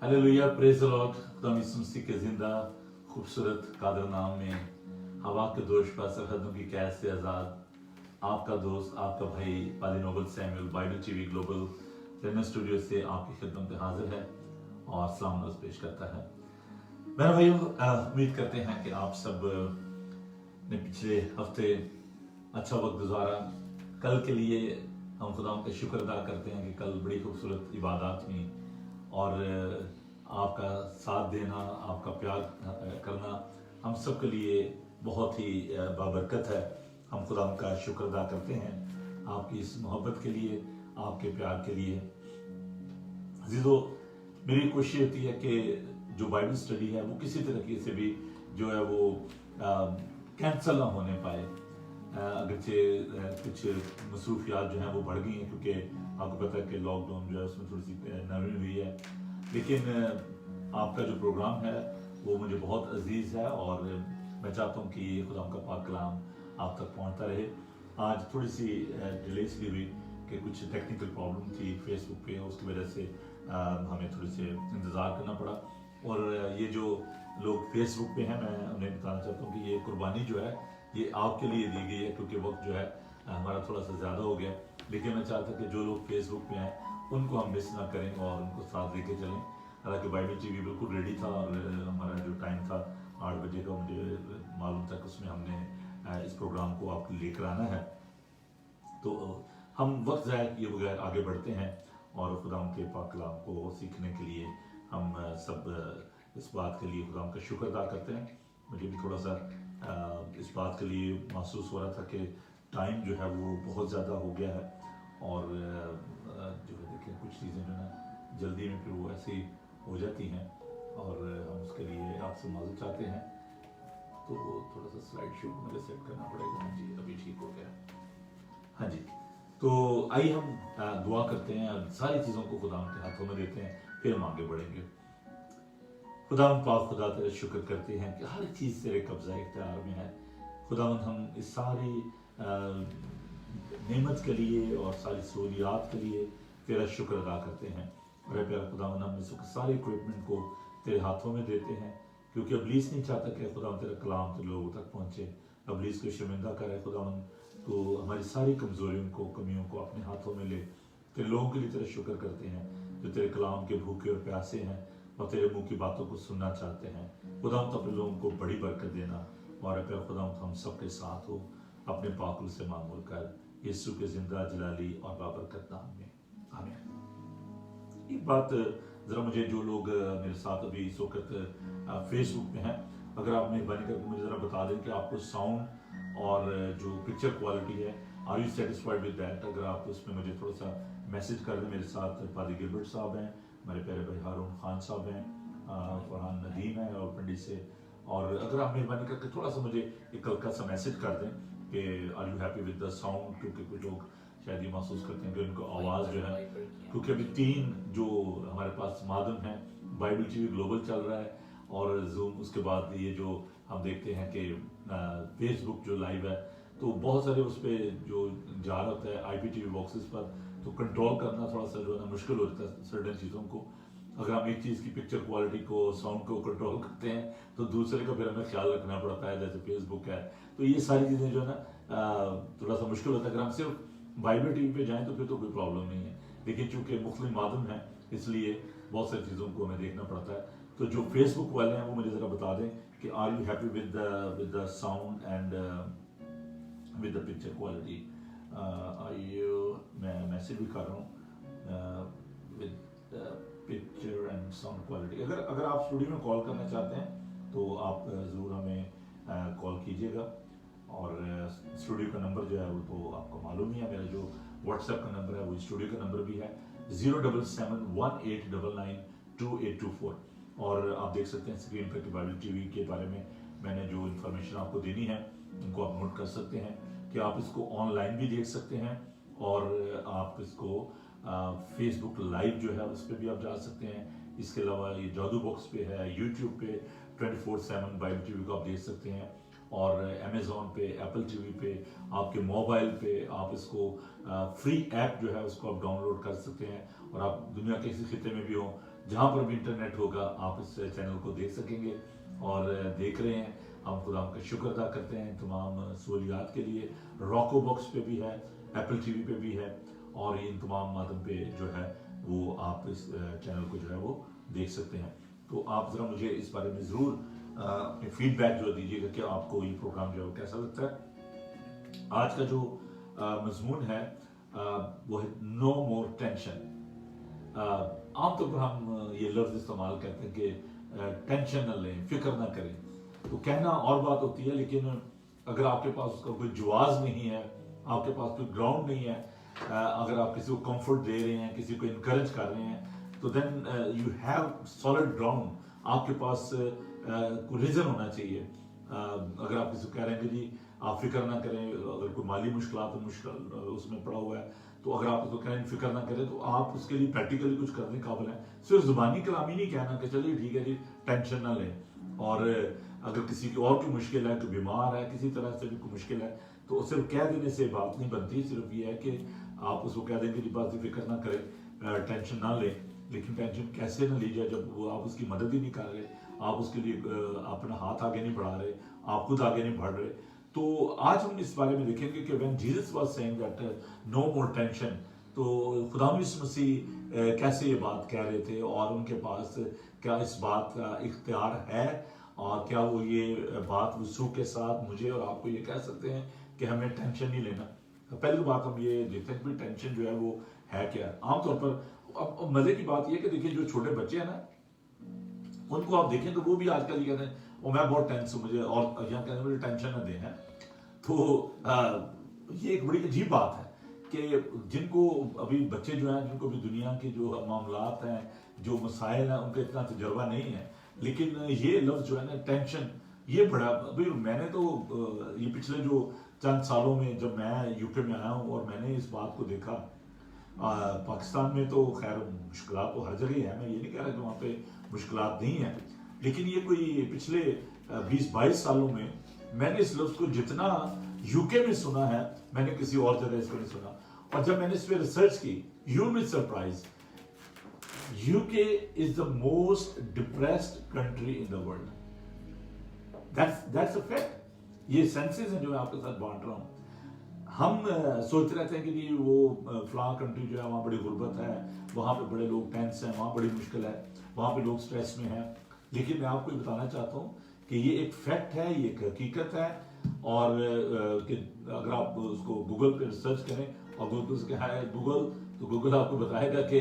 Hallelujah, praise the Lord. खुदा यीशु मसीह के जिंदा खूबसूरत कादर नाम में हवा के दोष पर सरहदों की कैद से आज़ाद आपका दोस्त, आपका भाई पादी Noble Samuel Bible TV Global London studio से आपकी खिदमत में हाजिर है और सलाम अर्ज़ पेश करता है। मेरे भाइयों, उम्मीद करते हैं कि आप सब ने पिछले हफ्ते अच्छा वक्त गुजारा। कल के लिए हम खुदा का शुक्र अदा करते हैं कि कल बड़ी खूबसूरत इबादत हुई और आपका साथ देना, आपका प्यार करना हम सब के लिए बहुत ही बाबरकत है। हम खुदा का शुक्र अदा करते हैं आपकी इस मोहब्बत के लिए, आपके प्यार के लिए। अज़ीज़ों, मेरी कोशिश होती है कि जो बाइबल स्टडी है वो किसी तरीके से भी जो है वो कैंसल ना होने पाए। अगरचे कुछ मसरूफियात जो हैं वो बढ़ गई हैं, क्योंकि आपको पता है कि लॉकडाउन जो है उसमें थोड़ी सी नरमी हुई है, लेकिन आपका जो प्रोग्राम है वो मुझे बहुत अजीज़ है और मैं चाहता हूँ कि खुदा का पाक कलाम आप तक पहुँचता रहे। आज थोड़ी सी डिले इसलिए हुई कि कुछ टेक्निकल प्रॉब्लम थी फेसबुक पे, उसकी वजह से हमें थोड़ी से इंतज़ार करना पड़ा। और ये जो लोग फेसबुक पे हैं, मैं उन्हें बताना चाहता हूँ कि ये कुर्बानी जो है ये आपके लिए दी गई है, क्योंकि वक्त जो है हमारा थोड़ा सा ज़्यादा हो गया। लेकिन मैं चाहता कि जो लोग फेसबुक पे हैं उनको हम मिस ना करें और उनको साथ लेके चलें। हालांकि बाइबल टीवी बिल्कुल रेडी था और हमारा जो टाइम था 8 बजे का, मुझे मालूम था कि उसमें हमने इस प्रोग्राम को आपको लेकर आना है। तो हम वक्त ज़ाया किए बगैर आगे बढ़ते हैं और खुदा के पाक कलाम को सीखने के लिए हम सब इस बात के लिए खुदा का शुक्र अदा करते हैं। मुझे भी थोड़ा सा इस बात के लिए महसूस हो रहा था कि टाइम जो है वो बहुत ज़्यादा हो गया है और जो है देखिए कुछ चीज़ें जो है जल्दी में फिर वो ऐसे ही हो जाती हैं और हम उसके लिए आपसे माजूर चाहते हैं। तो थोड़ा सा स्लाइड शो मुझे सेट करना पड़ेगा। हाँ जी, अभी ठीक हो गया। हाँ जी, तो आइए हम दुआ करते हैं और सारी चीज़ों को खुदा के हाथों में देते हैं, फिर हम आगे बढ़ेंगे। खुदा पाक खुदा तेरा शुक्र करते हैं कि हर चीज़ तेरे कब्जा इख्तियार में है। खुदा हम इस सारी नेमत के लिए और सारी सहूलियात के लिए तेरा शुक्र अदा करते हैं। और प्यारा खुदा हम इस सारे इक्विपमेंट को तेरे हाथों में देते हैं, क्योंकि अबलीस नहीं चाहता कि खुदा तेरा कलाम तो लोगों तक पहुँचे। अबलीस को शर्मिंदा करे खुदा, तो हमारी सारी कमज़ोरियों को, कमियों को अपने हाथों में ले। तेरे लोगों के लिए तेरा शुक्र करते हैं जो तेरे कलाम के भूखे और प्यासे हैं और तेरे मुंह की बातों को सुनना चाहते हैं। खुदा तो अपने लोगों को बड़ी बरकत देना और प्यारा खुदा हम सबके साथ हो, अपने पाकुल से मामूल कर, यीशु के जिंदा जलाली और बाबरकत नाम में, आमीन। एक बात ज़रा मुझे, जो लोग मेरे साथ अभी इस वक्त फेसबुक पे हैं, अगर आप मेहरबानी करके मुझे ज़रा बता दें कि आपको साउंड और जो पिक्चर क्वालिटी है, are you satisfied with that. अगर आप उसमें मुझे थोड़ा सा मैसेज कर दें। मेरे साथ पादी गिलबर्ट साहब हैं, हमारे प्यारे भाई हारून खान साहब हैं, फरहान नदीम है और पंडित से। और अगर आप मेहरबानी करके थोड़ा सा मुझे एक हल्का सा मैसेज कर दें कि are you happy with the sound, क्योंकि कुछ लोग शायद ये महसूस करते हैं कि उनको आवाज़ जो है, क्योंकि अभी 3 जो हमारे पास माध्यम है, बाइबल टीवी ग्लोबल चल रहा है और जूम, उसके बाद ये जो हम देखते हैं कि फेसबुक जो लाइव है, तो बहुत सारे उस पर जो जा रहा होता है IPTV बॉक्सेस पर, तो कंट्रोल करना थोड़ा सा जो है ना मुश्किल होता है सर्टेन चीज़ों को। अगर हम एक चीज़ की पिक्चर क्वालिटी को, साउंड को कंट्रोल करते हैं तो दूसरे का फिर हमें ख्याल रखना पड़ता है, जैसे फेसबुक है। तो ये सारी चीज़ें जो है ना थोड़ा सा मुश्किल होता है। अगर हम सिर्फ बाइबल टीवी पे जाएं तो फिर तो कोई प्रॉब्लम नहीं है, लेकिन चूंकि मुख्तलिफ माध्यम है इसलिए बहुत सारी चीज़ों को हमें देखना पड़ता है। तो जो फेसबुक वाले हैं वो मुझे ज़रा बता दें कि are you happy with the sound and with the picture quality. मैं मैसेज भी कर रहा हूँ with picture and sound quality. अगर आप स्टूडियो में कॉल करना चाहते हैं तो आप ज़रूर हमें कॉल कीजिएगा। और स्टूडियो का नंबर जो है वो तो आपको मालूम ही है, मेरा जो व्हाट्सएप का नंबर है वो स्टूडियो का नंबर भी है 07718992824। और आप देख सकते हैं स्क्रीन पर कि बाइबल टीवी के बारे में मैंने जो इन्फॉर्मेशन आपको देनी है उनको आप नोट कर सकते हैं कि आप इसको ऑनलाइन भी देख सकते हैं और आप इसको फेसबुक लाइव जो है उस पर भी आप जा सकते हैं। इसके अलावा ये जादू बॉक्स पे है, यूट्यूब पे 24/7 बाइबल टीवी को आप देख सकते हैं और अमेज़ॉन पे, एप्पल टीवी पे, आपके मोबाइल पे आप इसको फ्री ऐप जो है उसको आप डाउनलोड कर सकते हैं। और आप दुनिया के किसी खिते में भी हो जहाँ पर भी इंटरनेट होगा आप इस चैनल को देख सकेंगे और देख रहे हैं। हम खुदा का शुक्र अदा करते हैं तमाम सहूलियात के लिए। रॉको बॉक्स पे भी है, एप्पल टीवी पे भी है, और इन तमाम माध्यम पे जो है वो आप इस चैनल को जो है वो देख सकते हैं। तो आप ज़रा मुझे इस बारे में ज़रूर अपने फीडबैक जो दीजिएगा कि आपको ये प्रोग्राम जो है वो कैसा लगता है। आज का जो मजमून है वो है नो मोर टेंशन। आमतौर पर हम ये लफ्ज़ इस्तेमाल करते हैं कि टेंशन न लें, फिक्र ना करें। तो कहना और बात होती है, लेकिन अगर आपके पास उसका कोई जवाब नहीं है, आपके पास कोई ग्राउंड नहीं है, अगर आप किसी को कंफर्ट दे रहे हैं, किसी को इनकरेज कर रहे हैं, तो then you have solid ground. आपके पास कोई रीज़न होना चाहिए। अगर आप किसी को कह रहे हैं कि जी आप फिक्र ना करें, अगर कोई माली मुश्किल उसमें पड़ा हुआ है, तो अगर आप उसको कहें फिक्र ना करें, तो आप उसके लिए प्रैक्टिकली कुछ करने काबिल हैं। सिर्फ जुबानी कलामी नहीं कहना कि चलिए ठीक है जी टेंशन ना लें। और अगर किसी की और कोई मुश्किल है, कोई बीमार है, किसी तरह से भी कोई मुश्किल है, तो सिर्फ कह देने से बात नहीं बनती। सिर्फ ये है कि आप उसको कह दें कि जी बात फिक्र ना करें, टेंशन ना लें। लेकिन टेंशन कैसे ना ली जाए जब वो आप उसकी मदद ही नहीं कर रहे, आप उसके लिए अपना हाथ आगे नहीं बढ़ा रहे, आप खुद आगे नहीं बढ़ रहे। तो आज हम इस बारे में देखेंगे कि when Jesus was saying that no more tension, तो खुदा यीशु मसीह कैसे ये बात कह रहे थे, और उनके पास क्या इस बात का इख्तियार है, और क्या वो ये बात वसूख के साथ मुझे और आपको ये कह सकते हैं कि हमें टेंशन नहीं लेना। पहली बात हम ये देखते हैं कि टेंशन जो है वो है क्या। आमतौर पर अब मजे की बात ये कि देखिए जो छोटे बच्चे हैं ना, उनको आप देखें तो वो भी आजकल ये कहते हैं वो मैं बहुत टेंस हूँ मुझे, और यहाँ कहते हैं मुझे टेंशन न दें। तो ये एक बड़ी अजीब बात है कि जिनको अभी बच्चे जो हैं, जिनको भी दुनिया के जो मामलात हैं, जो मसाइल हैं, उनका इतना तजर्बा नहीं है, लेकिन ये लफ्ज़ जो है ना टेंशन, ये बड़ा अभी मैंने तो ये पिछले जो चंद सालों में जब मैं यूके में आया हूँ और मैंने इस बात को देखा। पाकिस्तान में तो खैर मुश्किलात तो हर जगह है, मैं ये नहीं कह रहा कि वहाँ पे मुश्किलात नहीं है, लेकिन ये कोई पिछले 20-22 सालों में मैंने इस लफ्ज़ को जितना यूके में सुना है, मैंने किसी और जगह इसको नहीं सुना। और जब मैंने इस पर रिसर्च की, you will be surprise, UK is the most depressed country in the world. That's a fact. ये सेंसेस हैं जो मैं आपके साथ बांट रहा हूँ। हम सोचते रहते हैं कि जी वो फलां कंट्री जो है वहाँ बड़ी गुर्बत है, वहाँ पे बड़े लोग टेंस हैं, वहाँ बड़ी मुश्किल है, वहाँ पे लोग स्ट्रेस में हैं। लेकिन मैं आपको बताना चाहता हूँ कि ये एक फैक्ट है, ये एक हकीकत है। और कि अगर आप उसको गूगल पे रिसर्च करें और गूगल से कहा है गूगल, तो गूगल आपको बताएगा कि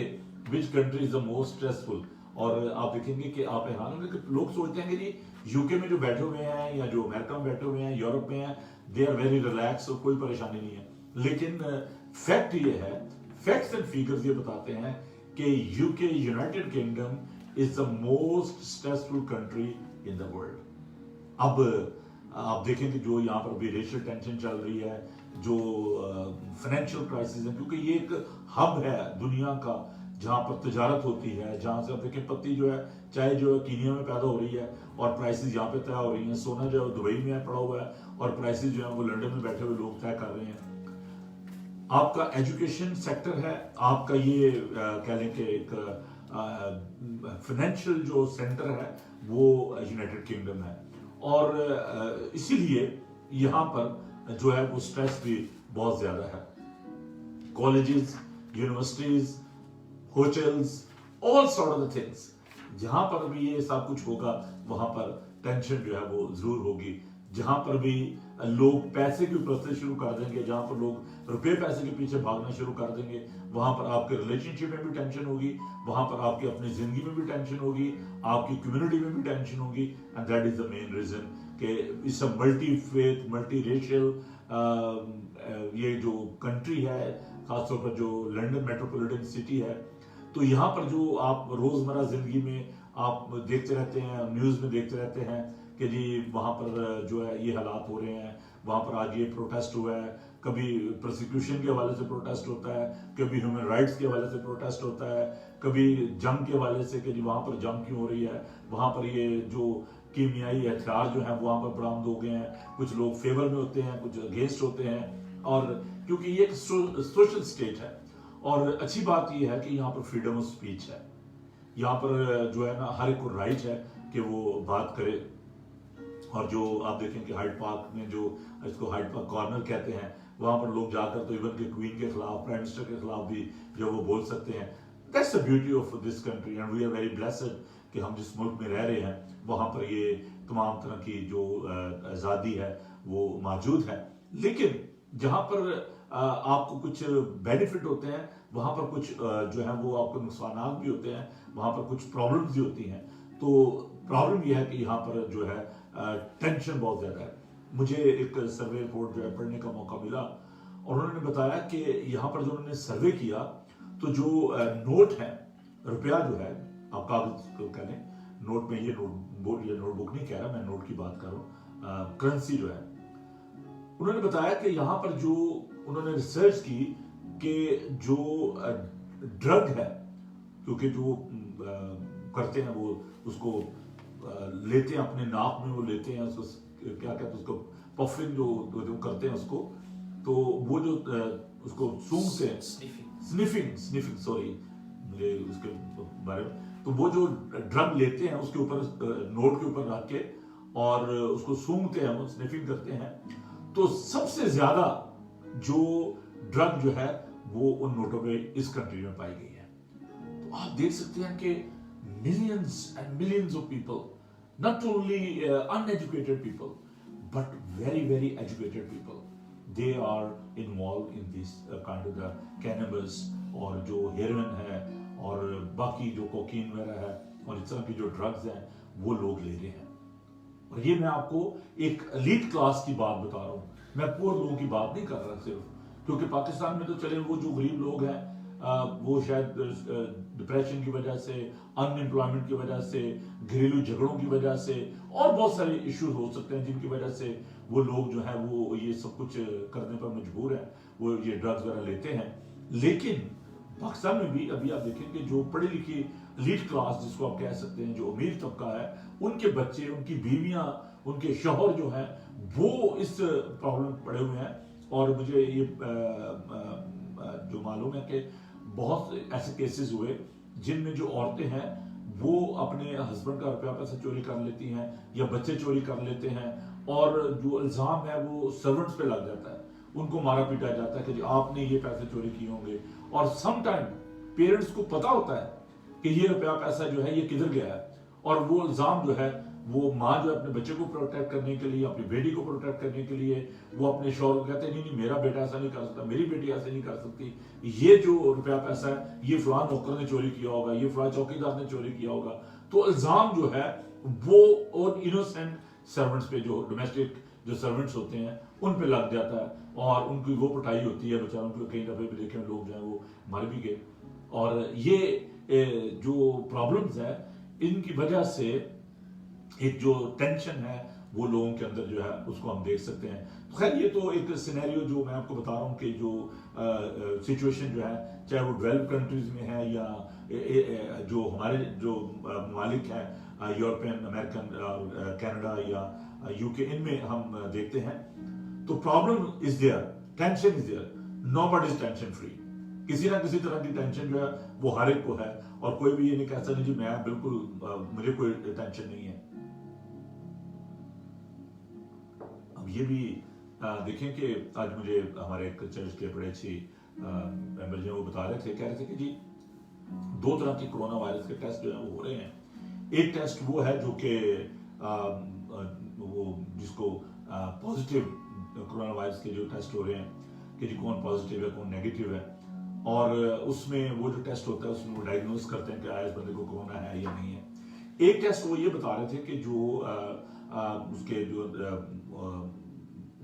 which country is the most stressful. और आप देखेंगे कि आप हैरान होंगे कि लोग सोचते हैं कि जी यूके में जो बैठे हुए हैं या जो अमेरिका में बैठे हुए हैं, यूरोप में हैं, दे आर वेरी रिलैक्स, कोई परेशानी नहीं है। लेकिन फैक्ट ये है, फैक्ट्स एंड फिगर्स ये बताते हैं कि UK, United kingdom, is the most stressful country in the world. अब आप देखें कि जो यहाँ पर भी रेशियल टेंशन चल रही है, जो फाइनेंशियल क्राइसिस है, क्योंकि ये एक हब है दुनिया का जहाँ पर तजारत होती है, जहाँ से आप देखें पत्ती जो है चाय जो है कीनिया में पैदा हो रही है और प्राइसेस यहाँ पे तय हो रही हैं। सोना जो है दुबई में पड़ा हुआ है और प्राइसेस जो है वो लंदन में बैठे हुए लोग तय कर रहे हैं। आपका एजुकेशन सेक्टर है, आपका ये कह लें कि एक फाइनेंशियल जो सेंटर है वो यूनाइटेड किंगडम है। और इसीलिए यहाँ पर जो है वो स्ट्रेस भी बहुत ज्यादा है। Colleges, universities, hotels, all sort of the things, जहां पर भी ये सब कुछ होगा वहां पर टेंशन जो है वो जरूर होगी। जहां पर भी लोग पैसे की उपस्थिति शुरू कर देंगे, जहां पर लोग रुपए पैसे के पीछे भागना शुरू कर देंगे, वहां पर आपके रिलेशनशिप में भी टेंशन होगी, वहां पर आपकी अपनी जिंदगी में भी टेंशन होगी, आपकी कम्युनिटी में भी टेंशन होगी। And that is the main reason कि it's a multi faith, multi racial ये जो कंट्री है, खासतौर पर जो लंदन मेट्रोपॉलिटन सिटी है, तो यहाँ पर जो आप रोजमर्रा जिंदगी में आप देखते रहते हैं, न्यूज में देखते रहते हैं कि जी वहाँ पर जो है ये हालात हो रहे हैं, वहाँ पर आज ये प्रोटेस्ट हुआ है, कभी प्रोसिक्यूशन के हवाले से प्रोटेस्ट होता है, कभी ह्यूमन राइट्स के हवाले से प्रोटेस्ट होता है, कभी जंग के हवाले से कि जी वहाँ पर जंग क्यों हो रही है, वहाँ पर ये जो कीमियाई हथियार जो है वहाँ पर बरामद हो गए हैं। कुछ लोग फेवर में होते हैं, कुछ अगेंस्ट होते हैं, और क्योंकि ये एक सोशल स्टेट है। और अच्छी बात यह है कि यहाँ पर फ्रीडम ऑफ स्पीच है। यहाँ पर जो है ना हर एक को राइट है कि वो बात करे। और जो आप देखें कि हाइड पार्क में जो इसको हाइड पार्क कॉर्नर कहते हैं, वहां पर लोग जाकर तो इवन के क्वीन के खिलाफ, प्राइम मिनिस्टर के खिलाफ भी जो वो बोल सकते हैं। That's the beauty of this country and we are very blessed कि हम जिस मुल्क में रह रहे हैं वहां पर ये तमाम तरह की जो आज़ादी है वो मौजूद है। लेकिन जहां पर आपको कुछ बेनिफिट होते हैं, वहां पर कुछ जो है वो आपको नुकसान भी होते हैं, वहां पर कुछ प्रॉब्लम्स भी होती हैं। तो प्रॉब्लम यह है कि यहाँ पर जो है टेंशन बहुत ज्यादा है। मुझे एक सर्वे रिपोर्ट जो है पढ़ने का मौका मिला और उन्होंने बताया कि यहाँ पर जो उन्होंने सर्वे किया तो जो नोट है, रुपया जो है, आप कागज को कह लें, नोट में ये नोटबुक नहीं कह रहा मैं, नोट की बात कर रहा हूँ, करेंसी जो है, उन्होंने बताया कि यहाँ पर जो उन्होंने रिसर्च की कि जो ड्रग है, क्योंकि जो करते हैं वो उसको लेते हैं अपने नाक में, वो लेते हैं उसको, क्या कहते हैं उसको, पफिंग जो करते हैं उसको, तो वो जो उसको सूंघते हैं, स्निफिंग सॉरी मुझे उसके बारे में, तो वो जो ड्रग लेते हैं उसके ऊपर नोट के ऊपर रख के और उसको सूंघते हैं, वो स्निफिंग करते हैं, तो सबसे ज्यादा जो ड्रग जो है वो उन नोटों में इस कंट्री में पाई गई है। तो आप देख सकते हैं कि millions and millions of people, not only uneducated people, but very, very educated people, they are involved in this kind of the cannabis और जो heroin है और बाकी जो कोकीन वगैरह है और इस तरह की जो ड्रग्स हैं वो लोग ले रहे हैं। और ये मैं आपको एक एलीट क्लास की बात बता रहा हूँ, मैं पुअर लोगों की बात नहीं कर रहा सिर्फ, क्योंकि पाकिस्तान में तो चले वो जो गरीब लोग हैं वो शायद डिप्रेशन की वजह से, अनएम्प्लॉयमेंट की वजह से, घरेलू झगड़ों की वजह से और बहुत सारे इश्यूज हो सकते हैं जिनकी वजह से वो लोग जो है वो ये सब कुछ करने पर मजबूर हैं, वो ये ड्रग्स वगैरह लेते हैं। लेकिन पाकिस्तान में भी अभी आप देखेंगे जो पढ़ी लिखी एलीट क्लास जिसको आप कह सकते हैं, जो अमीर तबका है, उनके बच्चे, उनकी बीवियां, उनके शौहर जो हैं वो इस प्रॉब्लम में पड़े हुए हैं। और मुझे ये जो मालूम है कि बहुत ऐसे केसेस हुए जिनमें जो औरतें हैं वो अपने हस्बैंड का रुपया पैसा चोरी कर लेती हैं या बच्चे चोरी कर लेते हैं, और जो इल्जाम है वो सर्वेंट्स पे लग जाता है, उनको मारा पीटा जाता है कि जी आपने ये पैसे चोरी किए होंगे। और सम टाइम पेरेंट्स को पता होता है कि ये रुपया पैसा जो है ये किधर गया है, और वो इल्जाम जो है वो माँ जो है अपने बच्चे को प्रोटेक्ट करने के लिए, अपनी बेटी को प्रोटेक्ट करने के लिए वो अपने शौहर को कहते हैं नहीं नहीं मेरा बेटा ऐसा नहीं कर सकता, मेरी बेटी ऐसे नहीं कर सकती, ये जो रुपया पैसा है ये फलां नौकर ने चोरी किया होगा, ये फलां चौकीदार ने चोरी किया होगा। तो इल्जाम जो है वो और इनोसेंट सर्वेंट्स पे, जो डोमेस्टिक जो सर्वेंट्स होते हैं उन पे लग जाता है और उनकी वो पिटाई होती है बेचारों को। कई दफे भी देखे लोग जो है वो मर भी गए। और ये जो प्रॉब्लम्स है इनकी वजह से एक जो टेंशन है वो लोगों के अंदर जो है उसको हम देख सकते हैं। तो खैर ये तो एक सिनेरियो जो मैं आपको बता रहा हूँ कि जो सिचुएशन जो है चाहे वो डेवलप्ड कंट्रीज में है या जो हमारे जो ममालिक हैं यूरोपियन, अमेरिकन, कनाडा या यूके, इनमें हम देखते हैं तो problem is there, tension is there, nobody is tension free. किसी ना किसी तरह की टेंशन जो है वो हर एक को है और कोई भी ये नहीं कह सकता नहीं जी मैं बिल्कुल मुझे कोई टेंशन नहीं है। अब ये भी देखें कि आज मुझे हमारे एक चर्च के बड़े अच्छी मेंबर जो वो बता रहे थे, कह रहे थे कि जी 2 तरह के कोरोना वायरस के टेस्ट जो है वो हो रहे हैं। एक टेस्ट वो है जो कि वो जिसको पॉजिटिव कोरोना वायरस के जो टेस्ट हो रहे हैं कि जी कौन पॉजिटिव है कौन नेगेटिव है, और उसमें वो जो टेस्ट होता है उसमें वो डायग्नोस करते हैं कि आया इस बंदे को कोरोना है या नहीं है। एक टेस्ट वो ये बता रहे थे कि जो उसके जो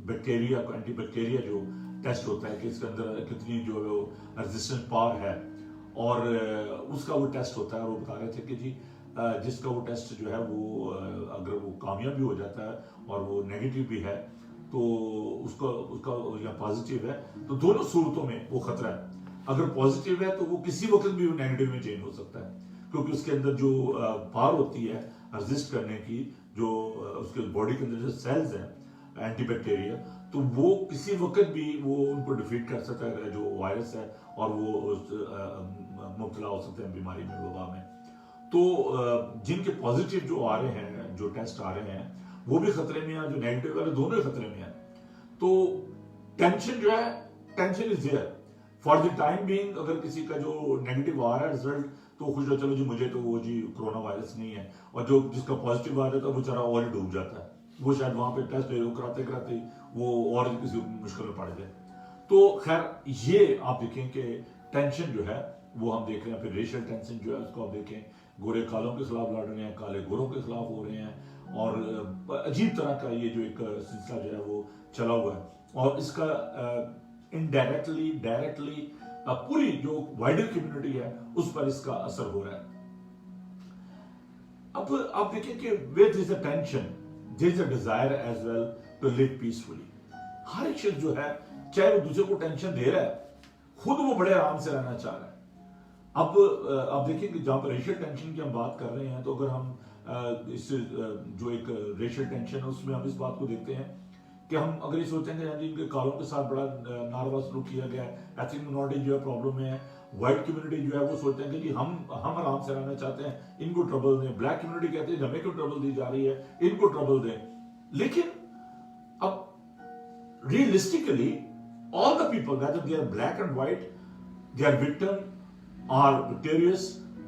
बैक्टीरिया एंटी बैक्टीरिया जो टेस्ट होता है कि इसके अंदर कितनी जो है रेजिस्टेंस पावर है, और उसका वो टेस्ट होता है। और वो बता रहे थे कि जी जिसका वो टेस्ट जो है वो अगर वो कामयाब भी हो जाता है और वो नेगेटिव भी है तो उसका या पॉजिटिव है तो दोनों सूरतों में वो खतरा है। अगर पॉजिटिव है तो वो किसी वक्त भी वो नेगेटिव में चेंज हो सकता है, क्योंकि उसके अंदर जो पावर होती है रेजिस्ट करने की, जो उसके बॉडी के अंदर जो सेल्स हैं एंटी बैक्टीरिया, तो वो किसी वक्त भी वो उनको डिफीट कर सकता है जो वायरस है, और वो मुब्तला हो सकते हैं बीमारी में, वबा में। तो जिनके पॉजिटिव जो आ रहे हैं, जो टेस्ट आ रहे हैं, वो भी खतरे में हैं, जो नेगेटिव वाले दोनों ही खतरे में हैं। तो टेंशन जो है, tension is there for the time being. अगर किसी का जो नेगेटिव आ रहा है रिजल्ट, तो खुश हो, चलो जी मुझे तो वो जी कोरोना वायरस नहीं है, और जो जिसका पॉजिटिव आ जाता है वो बेचारा और ही डूब जाता है, वो शायद वहां पे टेस्ट कराते कराते वो और किसी मुश्किल में पड़ जाए। तो खैर ये आप देखें कि टेंशन जो है वो हम देख रहे हैं। फिर रेशियल टेंशन जो है उसको आप देखें, गोरे कालों के खिलाफ लड़ रहे हैं, काले गोरों के खिलाफ हो रहे हैं, और अजीब तरह का ये जो एक सिलसिला जो है वो चला हुआ है, और इसका इनडायरेक्टली डायरेक्टली पूरी जो वाइडर कम्युनिटी है उस पर इसका असर हो रहा है। अब आप देखिए कि where there is a tension, there is a desire as well to live peacefully. हर एक शख्स जो है, चाहे वो दूसरे को टेंशन दे रहा है, खुद वो बड़े आराम से रहना चाह रहा है। अब आप देखिए कि जहां पर रेशियल टेंशन की हम बात कर रहे हैं, तो अगर हम इस जो एक रेशियल टेंशन है उसमें हम इस बात को देखते हैं कि हम अगर ये सोचते हैं कि इनके कालों के साथ बड़ा नारवा सलूक किया गया है, एथनिक मिनॉरिटी जो है प्रॉब्लम में है, व्हाइट कम्युनिटी जो है वो सोचते हैं कि जी हम आराम से रहना चाहते हैं, इनको ट्रबल दें। ब्लैक कम्युनिटी कहते हैं हमें क्यों ट्रबल दी जा रही है, इनको ट्रबल दें। लेकिन अब realistically all the people, whether they are black and white, they are victim or victorious,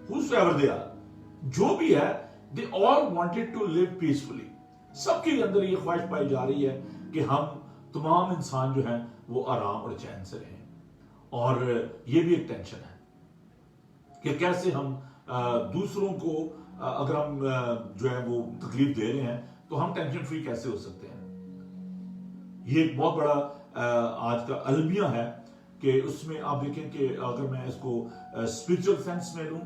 whosoever they are, जो भी है, they all wanted to live peacefully. सबके अंदर ये ख्वाहिश पाई जा रही है कि हम तमाम इंसान जो हैं वो आराम और चैन से रहें। और ये भी एक टेंशन है कि कैसे हम दूसरों को अगर हम जो है वो तकलीफ दे रहे हैं, तो हम टेंशन फ्री कैसे हो सकते हैं। ये एक बहुत बड़ा आज का अलमिया है कि उसमें आप देखें कि अगर मैं इसको स्पिरिचुअल सेंस में लूं,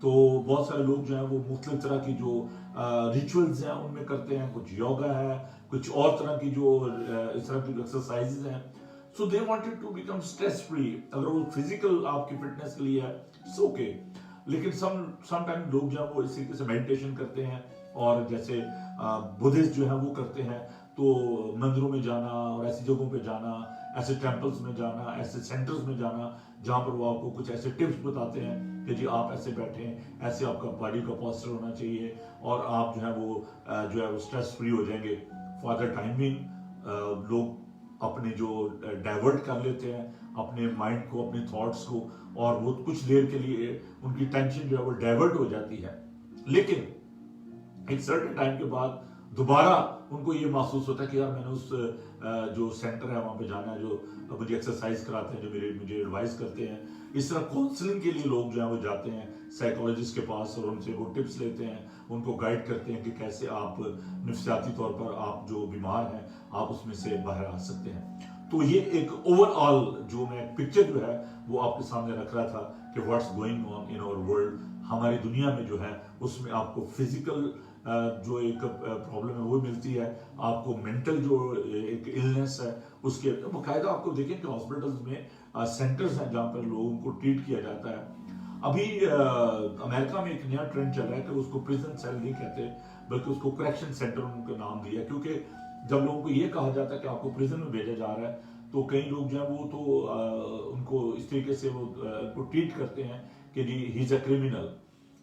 तो बहुत सारे लोग जो हैं वो मुख्तलिफ तरह की जो रिचुअल्स हैं उनमें करते हैं, कुछ योगा है, कुछ और तरह की जो इस तरह की एक्सरसाइजेज हैं। So they wanted to become stress free. अगर वो फिजिकल आपकी फिटनेस के लिए है, इट्स ओके, लेकिन समटाइम लोग जो है वो इस तरीके से मेडिटेशन करते हैं, और जैसे बुद्धिस्ट जो है वो करते हैं, तो मंदिरों में जाना और ऐसी जगहों पे जाना, ऐसे टेंपल्स में जाना, ऐसे सेंटर्स में जाना जहां पर वो आपको कुछ ऐसे टिप्स बताते हैं कि जी आप ऐसे बैठें, ऐसे आपका बॉडी का पोस्चर होना चाहिए, और आप जो है वो स्ट्रेस फ्री हो जाएंगे। फॉर द टाइमिंग लोग अपने जो डाइवर्ट कर लेते हैं अपने माइंड को, अपने थॉट्स को, और वो कुछ देर के लिए उनकी टेंशन जो है वो डाइवर्ट हो जाती है। लेकिन एक सर्टेन टाइम के बाद दोबारा उनको ये महसूस होता है कि यार मैंने उस जो सेंटर है वहां पे जाना है, जो मुझे एक्सरसाइज कराते हैं, जो मुझे एडवाइस करते हैं। इस तरह काउंसलिंग के लिए लोग जो है वो जाते हैं साइकोलॉजिस्ट के पास, और उनसे वो टिप्स लेते हैं, उनको गाइड करते हैं कि कैसे आप नफ्सियाती तौर पर आप जो बीमार हैं आप उसमें से बाहर आ सकते हैं। तो ये एक ओवरऑल जो मैं पिक्चर जो है वो आपके सामने रख रहा था कि what's going on in our world, हमारी दुनिया में जो है उसमें आपको फिजिकल जो एक प्रॉब्लम है वो मिलती है, आपको मेंटल जो एक इलनेस है उसके बाकायदा आपको देखें कि हॉस्पिटल्स में सेंटर्स हैं जहां पर लोगों को ट्रीट किया जाता है। अभी अमेरिका में एक नया ट्रेंड चल रहा है कि उसको प्रिजन सेल नहीं कहते, बल्कि उसको करेक्शन सेंटर उनका नाम दिया, क्योंकि जब लोगों को ये कहा जाता है कि आपको प्रिजन में भेजा जा रहा है, तो कई लोग जो है वो तो उनको इस तरीके से वो ट्रीट करते हैं कि जी ही इज अ क्रिमिनल।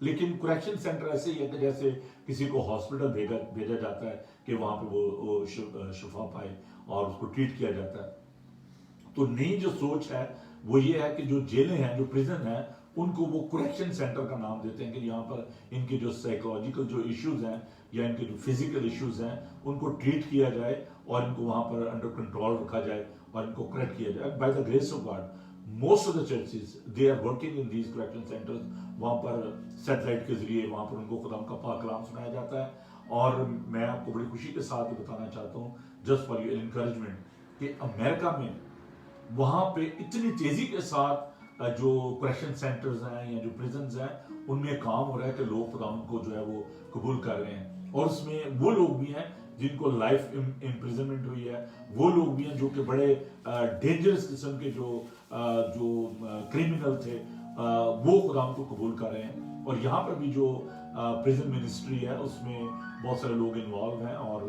लेकिन करेक्शन सेंटर ऐसे ही है कि जैसे किसी को हॉस्पिटल भेजा जाता है कि वहां पे वो शिफा पाए और उसको ट्रीट किया जाता है। तो नई जो सोच है वो ये है कि जो जेलें हैं, जो प्रिजन है, उनको वो करेक्शन सेंटर का नाम देते हैं कि यहाँ पर इनके जो साइकोलॉजिकल जो इश्यूज हैं या इनके जो फिजिकल इश्यूज हैं उनको ट्रीट किया जाए, और इनको वहां पर अंडर कंट्रोल रखा जाए और इनको करेक्ट किया जाए। By the grace of God most of the churches they are working in these correction centers, वहां पर सैटेलाइट के जरिए वहां पर उनको खुदा का पाक कलाम सुनाया जाता है। और मैं आपको बड़ी खुशी के साथ बताना चाहता हूँ, जस्ट फॉर योर एनकरेजमेंट, कि अमेरिका में वहां पे इतनी तेजी के साथ जो करेक्शन सेंटर्स हैं या जो प्रिजन्स हैं उनमें काम हो रहा है कि लोग खुदा को जो है वो कबूल कर रहे हैं, और उसमें वो लोग भी हैं जिनको लाइफ इम्प्रिजनमेंट हुई है, वो लोग भी हैं जो कि बड़े डेंजरस किस्म के जो क्रिमिनल थे वो खुदा को कबूल कर रहे हैं। और यहाँ पर भी जो प्रिजन मिनिस्ट्री है उसमें बहुत सारे लोग इन्वॉल्व हैं, और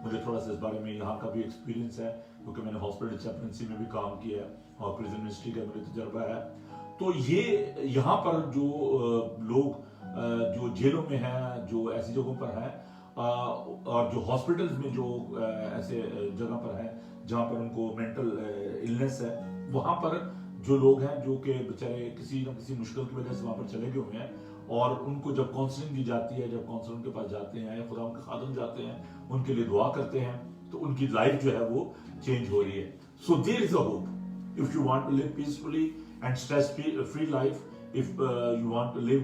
मुझे थोड़ा सा इस बारे में यहाँ का भी एक्सपीरियंस है क्योंकि मैंने हॉस्पिटल चैपलेंसी में भी काम किया है और प्रिजन मिनिस्ट्री का मुझे तजर्बा है। तो ये यहाँ पर जो लोग جو جیلوں میں ہیں, جو ایسی جگہوں پر ہیں, اور جو ہاسپٹلز میں جو ایسے جگہ پر ہیں جہاں پر ان کو مینٹل النس ہے, وہاں پر جو لوگ ہیں جو کہ بیچارے کسی نہ کسی مشکل کی وجہ سے وہاں پر چلے گئے ہوئے ہیں, اور ان کو جب کاؤنسلنگ دی جاتی ہے, جب کاؤنسلر ان کے پاس جاتے ہیں یا خدا ان کے خادم جاتے ہیں, ان کے لیے دعا کرتے ہیں, تو ان کی لائف جو ہے وہ چینج ہو رہی ہے. So there is a hope if you want to live peacefully and stress free life, if you want to live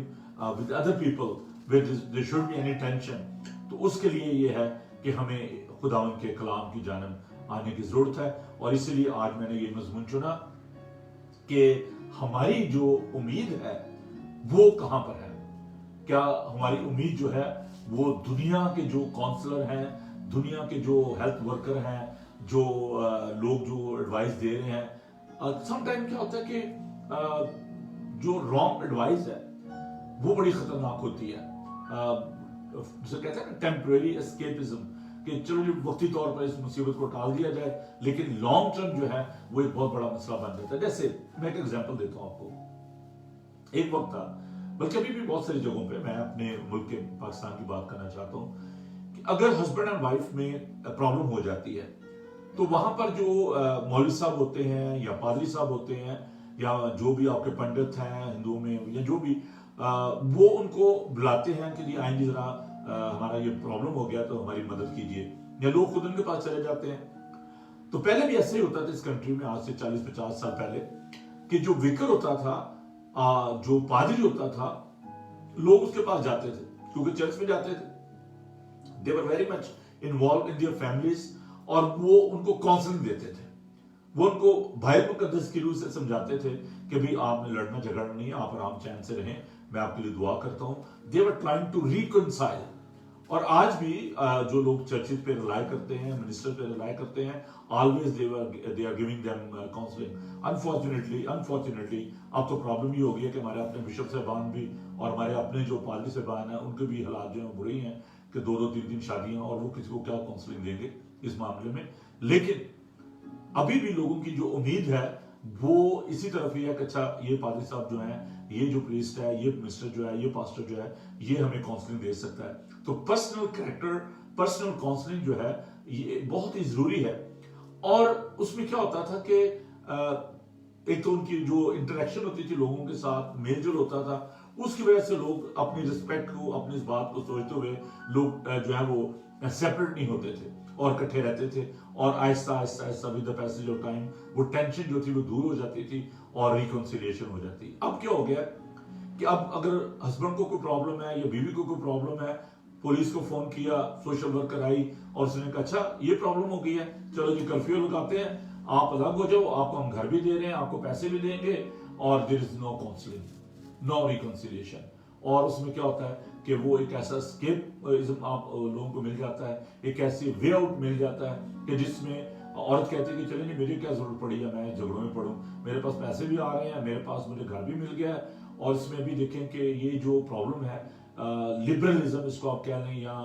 with other people where there should be any tension, تو اس کے لیے یہ ہے کہ ہمیں خداوند کے کلام کی جانب آنے کی ضرورت ہے. اور اسی لیے آج میں نے یہ مضمون چنا کہ ہماری جو امید ہے وہ کہاں پر ہے. کیا ہماری امید جو ہے وہ دنیا کے جو کاؤنسلر ہیں, دنیا کے جو ہیلتھ ورکر ہیں, جو لوگ جو ایڈوائس دے رہے ہیں. سم ٹائم کیا ہوتا ہے کہ جو رانگ ایڈوائس ہے وہ بڑی خطرناک ہوتی ہے. جسے کہتے ہیں نا ٹیمپریری اسکیپزم, کہ چلو جی وقتی طور پر اس مصیبت کو ٹال دیا جائے, لیکن لانگ ٹرم جو ہے وہ ایک بہت بڑا مسئلہ بن جاتا ہے. جیسے میں ایک ایگزامپل دیتا ہوں آپ کو. ایک وقت تھا, بلکہ ابھی بھی بہت ساری جگہوں پہ, میں اپنے ملک کے پاکستان کی بات کرنا چاہتا ہوں, کہ اگر ہسبینڈ اینڈ وائف میں پرابلم ہو جاتی ہے تو وہاں پر جو مولوی صاحب ہوتے ہیں یا پادری صاحب ہوتے ہیں یا جو بھی آپ کے پنڈت ہیں ہندوؤں میں یا جو بھی, وہ ان کو بلاتے ہیں کہ جی آئیں جی ذرا ہمارا یہ پرابلم ہو گیا تو ہماری مدد کیجیے, یا لوگ خود ان کے پاس چلے جاتے ہیں. تو پہلے بھی ایسے ہی ہوتا تھا اس کنٹری میں, آج سے 40-50 سال پہلے, کہ جو وکر ہوتا تھا, جو پادری ہوتا تھا, لوگ اس کے پاس جاتے تھے کیونکہ چرچ میں جاتے تھے. they were very much involved in their families, اور وہ ان کو کاؤنسلنگ دیتے تھے, وہ ان کو بائبل مقدس کی روح سے سمجھاتے تھے کہ بھئی آپ نے لڑنا جھگڑنا نہیں ہے, آپ آرام چین سے رہیں, میں آپ کے لیے دعا کرتا ہوں. they were trying to reconcile. اور آج بھی جو لوگ چرچز پہ رلائی کرتے ہیں, منسٹر پہ رلائی کرتے ہیں, always they are giving them counseling. Unfortunately اب تو پرابلم یہ ہو گئی ہے کہ ہمارے اپنے بشپ صاحبان بھی اور ہمارے اپنے جو پادری صاحبان ہیں ان کے بھی حالات جو ہیں برے ہی ہیں, کہ 2-3 شادیاں, اور وہ کسی کو کیا کاؤنسلنگ دیں گے اس معاملے میں. لیکن ابھی بھی لوگوں کی جو امید ہے وہ اسی طرف ہی ہے کہ اچھا یہ پادری صاحب جو ہیں, یہ جو پریسٹ ہے, یہ منسٹر جو ہے, یہ پاسٹر جو ہے, یہ ہمیں کاؤنسلنگ دے سکتا ہے. تو پرسنل کریکٹر, پرسنل کاؤنسلنگ جو ہے یہ بہت ہی ضروری ہے. اور اس میں کیا ہوتا تھا کہ ایک تو ان کی جو انٹریکشن ہوتی تھی لوگوں کے ساتھ, میل جول ہوتا تھا, اس کی وجہ سے لوگ اپنی رسپیکٹ کو, اپنی اس بات کو سوچتے ہوئے لوگ جو ہے وہ سیپریٹ نہیں ہوتے تھے اور اکٹھے رہتے تھے, اور آہستہ آہستہ with the passage of time وہ ٹینشن جو تھی وہ دور ہو جاتی تھی اور ریکنسیلیشن ہو جاتی. اب کیا ہو گیا کہ اب اگر ہسبینڈ کو کوئی پرابلم ہے یا بیوی کو کوئی پرابلم ہے, پولیس کو فون کیا, سوشل ورکر آئی اور اس نے کہا اچھا یہ پرابلم ہو گئی ہے, چلو جی کرفیو لگاتے ہیں, آپ الگ ہو جاؤ, آپ کو ہم گھر بھی دے رہے ہیں, آپ کو پیسے بھی دیں گے, اور دیر از نو کاؤنسلنگ, نو ریکنسیلیشن. اور اس میں کیا ہوتا ہے کہ وہ ایک ایسا اسکیپزم آپ لوگوں کو مل جاتا ہے, ایک ایسی وے آؤٹ مل جاتا ہے کہ جس میں عورت کہتی ہے کہ چلیں جی مجھے کیا ضرورت پڑی ہے میں جھگڑوں میں پڑوں, میرے پاس پیسے بھی آ رہے ہیں, میرے پاس مجھے گھر بھی مل گیا ہے. اور اس میں بھی دیکھیں کہ یہ جو پرابلم ہے, لبرلزم اس کو آپ کہہ لیں یا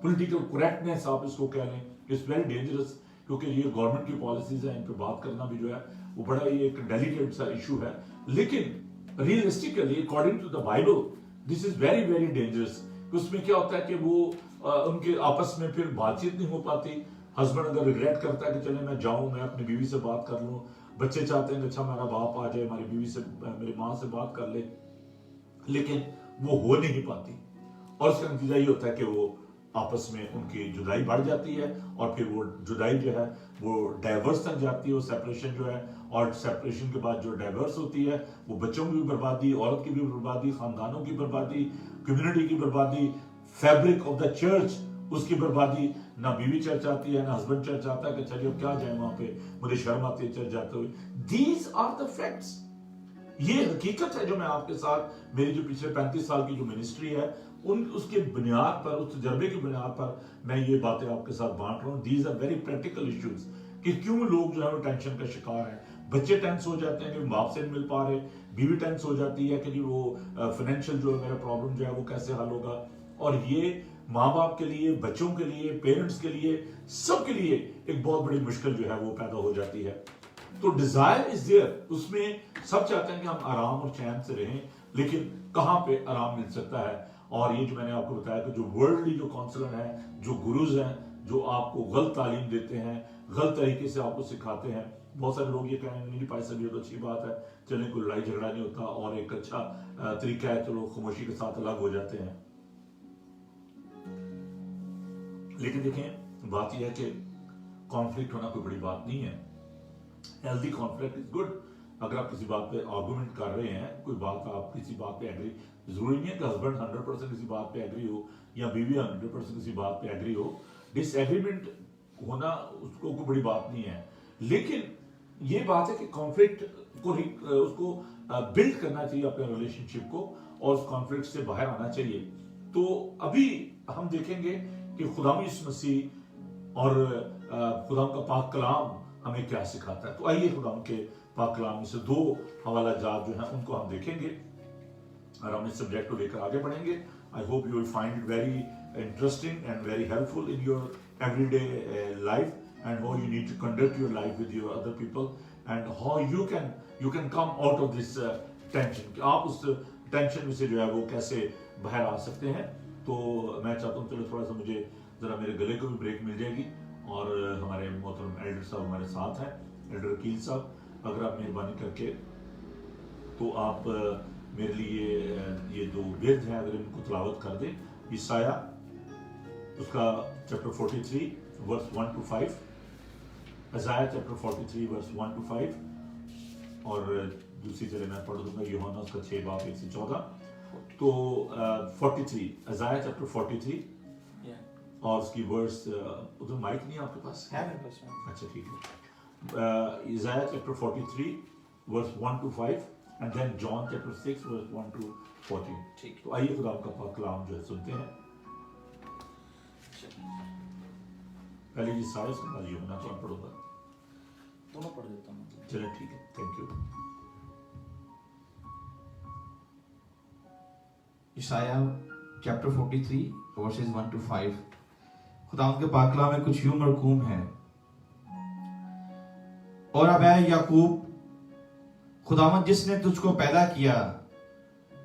پولیٹیکل کریکٹنیس آپ اس کو کہہ لیں, اٹس ویری ڈینجرس, کیونکہ یہ گورنمنٹ کی پالیسیز ہیں, ان پہ بات کرنا بھی جو ہے وہ بڑا ہی ایک ڈیلیکیٹ سا ایشو ہے. لیکن realistically according to the Bible this is very very dangerous. اس میں کیا ہوتا ہے کہ وہ ان کے آپس میں پھر بات چیت نہیں ہو پاتی. ہسبینڈ اگر ریگریٹ کرتا ہے کہ چلے میں جاؤں, میں اپنی بیوی سے بات کر لوں, بچے چاہتے ہیں کہ اچھا میرا باپ آ جائے, ہماری بیوی سے, میری ماں سے بات کر لے, لیکن وہ ہو نہیں پاتی, اور اس کا نتیجہ یہ ہوتا ہے کہ وہ آپس میں ان کی جدائی بڑھ جاتی ہے, اور پھر وہ جدائی جو ہے وہ ڈائیورس تک جاتی ہے, وہ سیپریشن جو ہے, اور سیپریشن کے بعد جو ڈائیورس ہوتی ہے وہ بچوں کی بھی بربادی, عورت کی بھی بربادی, خاندانوں کی بربادی, کمیونٹی کی بربادی, فیبرک آف دا چرچ اس کی بربادی. نہ بیوی چرچ آتی ہے, نہ ہسبینڈ چرچ آتا ہے کہ چلیے اب کیا جائیں وہاں پہ, مجھے شرم آتی ہے چرچ جاتے ہوئے. دیز آر دا فیکٹس, یہ حقیقت ہے جو میں آپ کے ساتھ, میری جو پچھلے 35 سال کی جو منسٹری ہے اس کے بنیاد پر, اس تجربے کی بنیاد پر میں یہ باتیں آپ کے ساتھ بانٹ رہا ہوں. These are very practical issues کہ کیوں لوگ جو ہے وہ ٹینشن کا شکار ہیں. بچے ٹینس ہو جاتے ہیں کہ باپ سے نہیں مل پا رہے, بیوی ٹینس ہو جاتی ہے کہ جی وہ فائنینشیل جو ہے میرا پرابلم جو ہے وہ کیسے حل ہوگا. اور یہ ماں باپ کے لیے, بچوں کے لیے, پیرنٹس کے لیے, سب کے لیے ایک بہت بڑی مشکل جو ہے وہ پیدا ہو جاتی ہے. تو ڈیزائر از دیئر, اس میں سب چاہتے ہیں کہ ہم آرام اور چین سے رہیں, لیکن کہاں پہ آرام مل سکتا ہے. اور یہ جو میں نے آپ کو بتایا کہ جو ورلڈلی جو کاؤنسلر ہیں, جو گروز ہیں, جو آپ کو غلط تعلیم دیتے ہیں, غلط طریقے سے آپ کو سکھاتے ہیں. بہت سارے لوگ یہ کہیں گے نہیں بھائی صاحب یہ تو اچھی بات ہے, چلیں کوئی لڑائی جھگڑا نہیں ہوتا اور ایک اچھا طریقہ ہے, چلو خاموشی کے ساتھ الگ ہو جاتے ہیں. لیکن دیکھیں بات یہ ہے کہ کانفلکٹ ہونا کوئی بڑی بات نہیں ہے. Healthy conflict is good. اگر آپ کسی بات پہ آرگومنٹ کر رہے ہیں, کوئی بات آپ کسی بات پہ ایگری, ضروری نہیں ہے کہ ہسبینڈ 100% کسی بات پہ ایگری ہو یا بیوی 100% کسی بات پہ ایگری ہو. ڈس ایگریمنٹ ہونا اس کو کوئی بڑی بات نہیں ہے. لیکن یہ بات ہے کہ کانفلکٹ کو اس کو بلڈ کرنا چاہیے اپنے ریلیشن شپ کو, اور اس کانفلکٹ سے باہر آنا چاہیے. تو ابھی ہم دیکھیں گے کہ خدا یسوع مسیح اور خدا کا پاک کلام ہمیں کیا سکھاتا ہے. تو آئیے خدا کے پاک کلام میں سے 2 حوالہ جات جو ہیں ان کو ہم دیکھیں گے اور ہم اس سبجیکٹ کو لے کر آگے بڑھیں گے. I hope you will find it very interesting and very helpful in your everyday life, and how you need to conduct your life with your other people, and how you can come out of this tension. کہ آپ اس tension میں سے جو ہے وہ کیسے باہر آ سکتے ہیں. تو میں چاہتا ہوں چلو تھوڑا سا مجھے ذرا میرے گلے کو بھی بریک مل جائے گی, اور ہمارے محترم ایلڈر صاحب ہمارے ساتھ ہیں, ایلڈر وکیل صاحب, اگر آپ مہربانی کر کے تو آپ میرے لیے یہ 2 ورد ہیں اگر ان کو تلاوت کر دیں. عیسائیہ اس کا chapter 43 verse 1 to 5, Isaiah chapter 43 verse 1 to 5, اور دوسری جگہ میں پڑھ دوں گا یوحنا اس کا 6 باب 1 سے 14. تو 43 عیسائیہ چیپٹر 43 اور اس کی ورس, ادھر مائک نہیں آپ کے پاس ہے؟ اچھا ٹھیک ہے. عیسائیہ chapter 43 verse 1 to 5, and then John chapter 6 verse 1 to 14. تو آئیے خدا کا پاک کلام جو ہے سنتے ہیں. پہلے جی سارے اس کے بعد یوحنا کو پڑھوں گا. دونوں پڑھ دیتا ہوں. چلیں ٹھیک ہے, thank you. Isaiah chapter 43 verses 1 to 5. خدا کے پاک کلام میں کچھ یوں مرقوم ہے. اور اب اے یعقوب, خداوند جس نے تجھ کو پیدا کیا